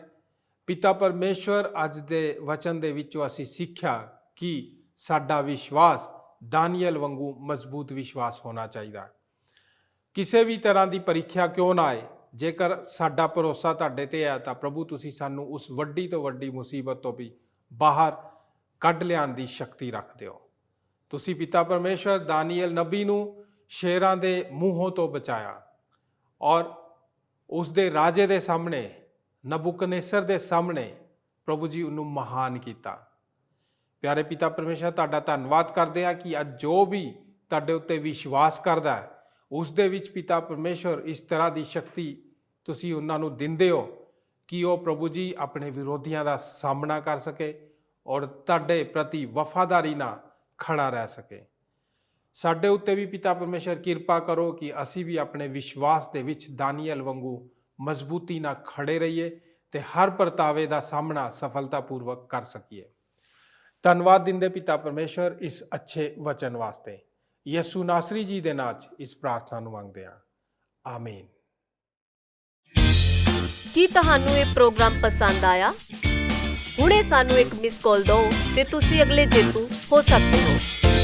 Speaker 1: ਪਿਤਾ ਪਰਮੇਸ਼ਵਰ, ਅੱਜ ਦੇ ਵਚਨ ਦੇ ਵਿੱਚੋਂ ਅਸੀਂ ਸਿੱਖਿਆ ਕਿ ਸਾਡਾ ਵਿਸ਼ਵਾਸ ਦਾਨੀਏਲ ਵਾਂਗੂ ਮਜ਼ਬੂਤ ਵਿਸ਼ਵਾਸ ਹੋਣਾ ਚਾਹੀਦਾ। ਕਿਸੇ ਵੀ ਤਰ੍ਹਾਂ ਦੀ ਪ੍ਰੀਖਿਆ ਕਿਉਂ ਨਾ ਆਏ, ਜੇਕਰ ਸਾਡਾ ਭਰੋਸਾ ਤੁਹਾਡੇ ਤੇ ਹੈ ਤਾਂ ਪ੍ਰਭੂ ਤੁਸੀਂ ਸਾਨੂੰ ਉਸ ਵੱਡੀ ਤੋਂ ਵੱਡੀ ਮੁਸੀਬਤ ਤੋਂ ਵੀ ਬਾਹਰ ਕੱਢ ਲਿਆਉਣ ਦੀ ਸ਼ਕਤੀ ਰੱਖਦੇ ਹੋ। ਤੁਸੀਂ ਪਿਤਾ ਪਰਮੇਸ਼ਵਰ ਦਾਨੀਏਲ ਨਬੀ ਨੂੰ ਸ਼ੇਰਾਂ ਦੇ ਮੂੰਹੋਂ ਤੋਂ ਬਚਾਇਆ ਔਰ ਉਸ ਦੇ ਰਾਜੇ ਦੇ ਸਾਹਮਣੇ, ਨਬੂਕਦਨੇਸਰ ਦੇ ਸਾਹਮਣੇ ਪ੍ਰਭੂ ਜੀ ਉਹਨੂੰ ਮਹਾਨ ਕੀਤਾ। ਪਿਆਰੇ ਪਿਤਾ ਪਰਮੇਸ਼ਰ, ਤੁਹਾਡਾ ਧੰਨਵਾਦ ਕਰਦੇ ਹਾਂ ਕਿ ਅੱਜ ਜੋ ਵੀ ਤੁਹਾਡੇ ਉੱਤੇ ਵਿਸ਼ਵਾਸ ਕਰਦਾ ਹੈ, ਉਸ ਦੇ ਵਿੱਚ ਪਿਤਾ ਪਰਮੇਸ਼ਰ ਇਸ ਤਰ੍ਹਾਂ ਦੀ ਸ਼ਕਤੀ ਤੁਸੀਂ ਉਹਨਾਂ ਨੂੰ ਦਿੰਦੇ ਹੋ ਕਿ ਉਹ ਪ੍ਰਭੂ ਜੀ ਆਪਣੇ ਵਿਰੋਧੀਆਂ ਦਾ ਸਾਹਮਣਾ ਕਰ ਸਕੇ ਔਰ ਤੁਹਾਡੇ ਪ੍ਰਤੀ ਵਫਾਦਾਰੀ ਨਾਲ ਖੜਾ ਰਹਿ ਸਕੇ। ਸਾਡੇ ਉੱਤੇ ਵੀ ਪਿਤਾ ਪਰਮੇਸ਼ਰ ਕਿਰਪਾ ਕਰੋ ਕਿ ਅਸੀਂ ਵੀ ਆਪਣੇ ਵਿਸ਼ਵਾਸ ਦੇ ਵਿੱਚ ਦਾਨੀਏਲ ਵਾਂਗੂ ਮਜ਼ਬੂਤੀ ਨਾਲ ਖੜੇ ਰਹੀਏ ਤੇ ਹਰ ਪਰਤਾਵੇ ਦਾ ਸਾਹਮਣਾ ਸਫਲਤਾਪੂਰਵਕ ਕਰ ਸਕੀਏ। ਧੰਨਵਾਦ ਦਿੰਦੇ ਪਿਤਾ ਪਰਮੇਸ਼ਰ ਇਸ ਅੱਛੇ ਵਚਨ ਵਾਸਤੇ। ਯਿਸੂ ਨਾਸਰੀ ਜੀ ਦੇ ਨਾਂ 'ਚ ਇਸ ਪ੍ਰਾਰਥਨਾ ਨੂੰ ਮੰਗਦੇ ਹਾਂ, ਆਮੀਨ।
Speaker 3: ਕੀ ਤੁਹਾਨੂੰ ਇਹ ਪ੍ਰੋਗਰਾਮ ਪਸੰਦ ਆਇਆ? ਹੁਣੇ ਸਾਨੂੰ ਇੱਕ ਮਿਸ ਕਾਲ ਦਿਓ ਤੇ ਤੁਸੀਂ ਅਗਲੇ ਜੇਤੂ ਹੋ ਸਕਦੇ ਹੋ।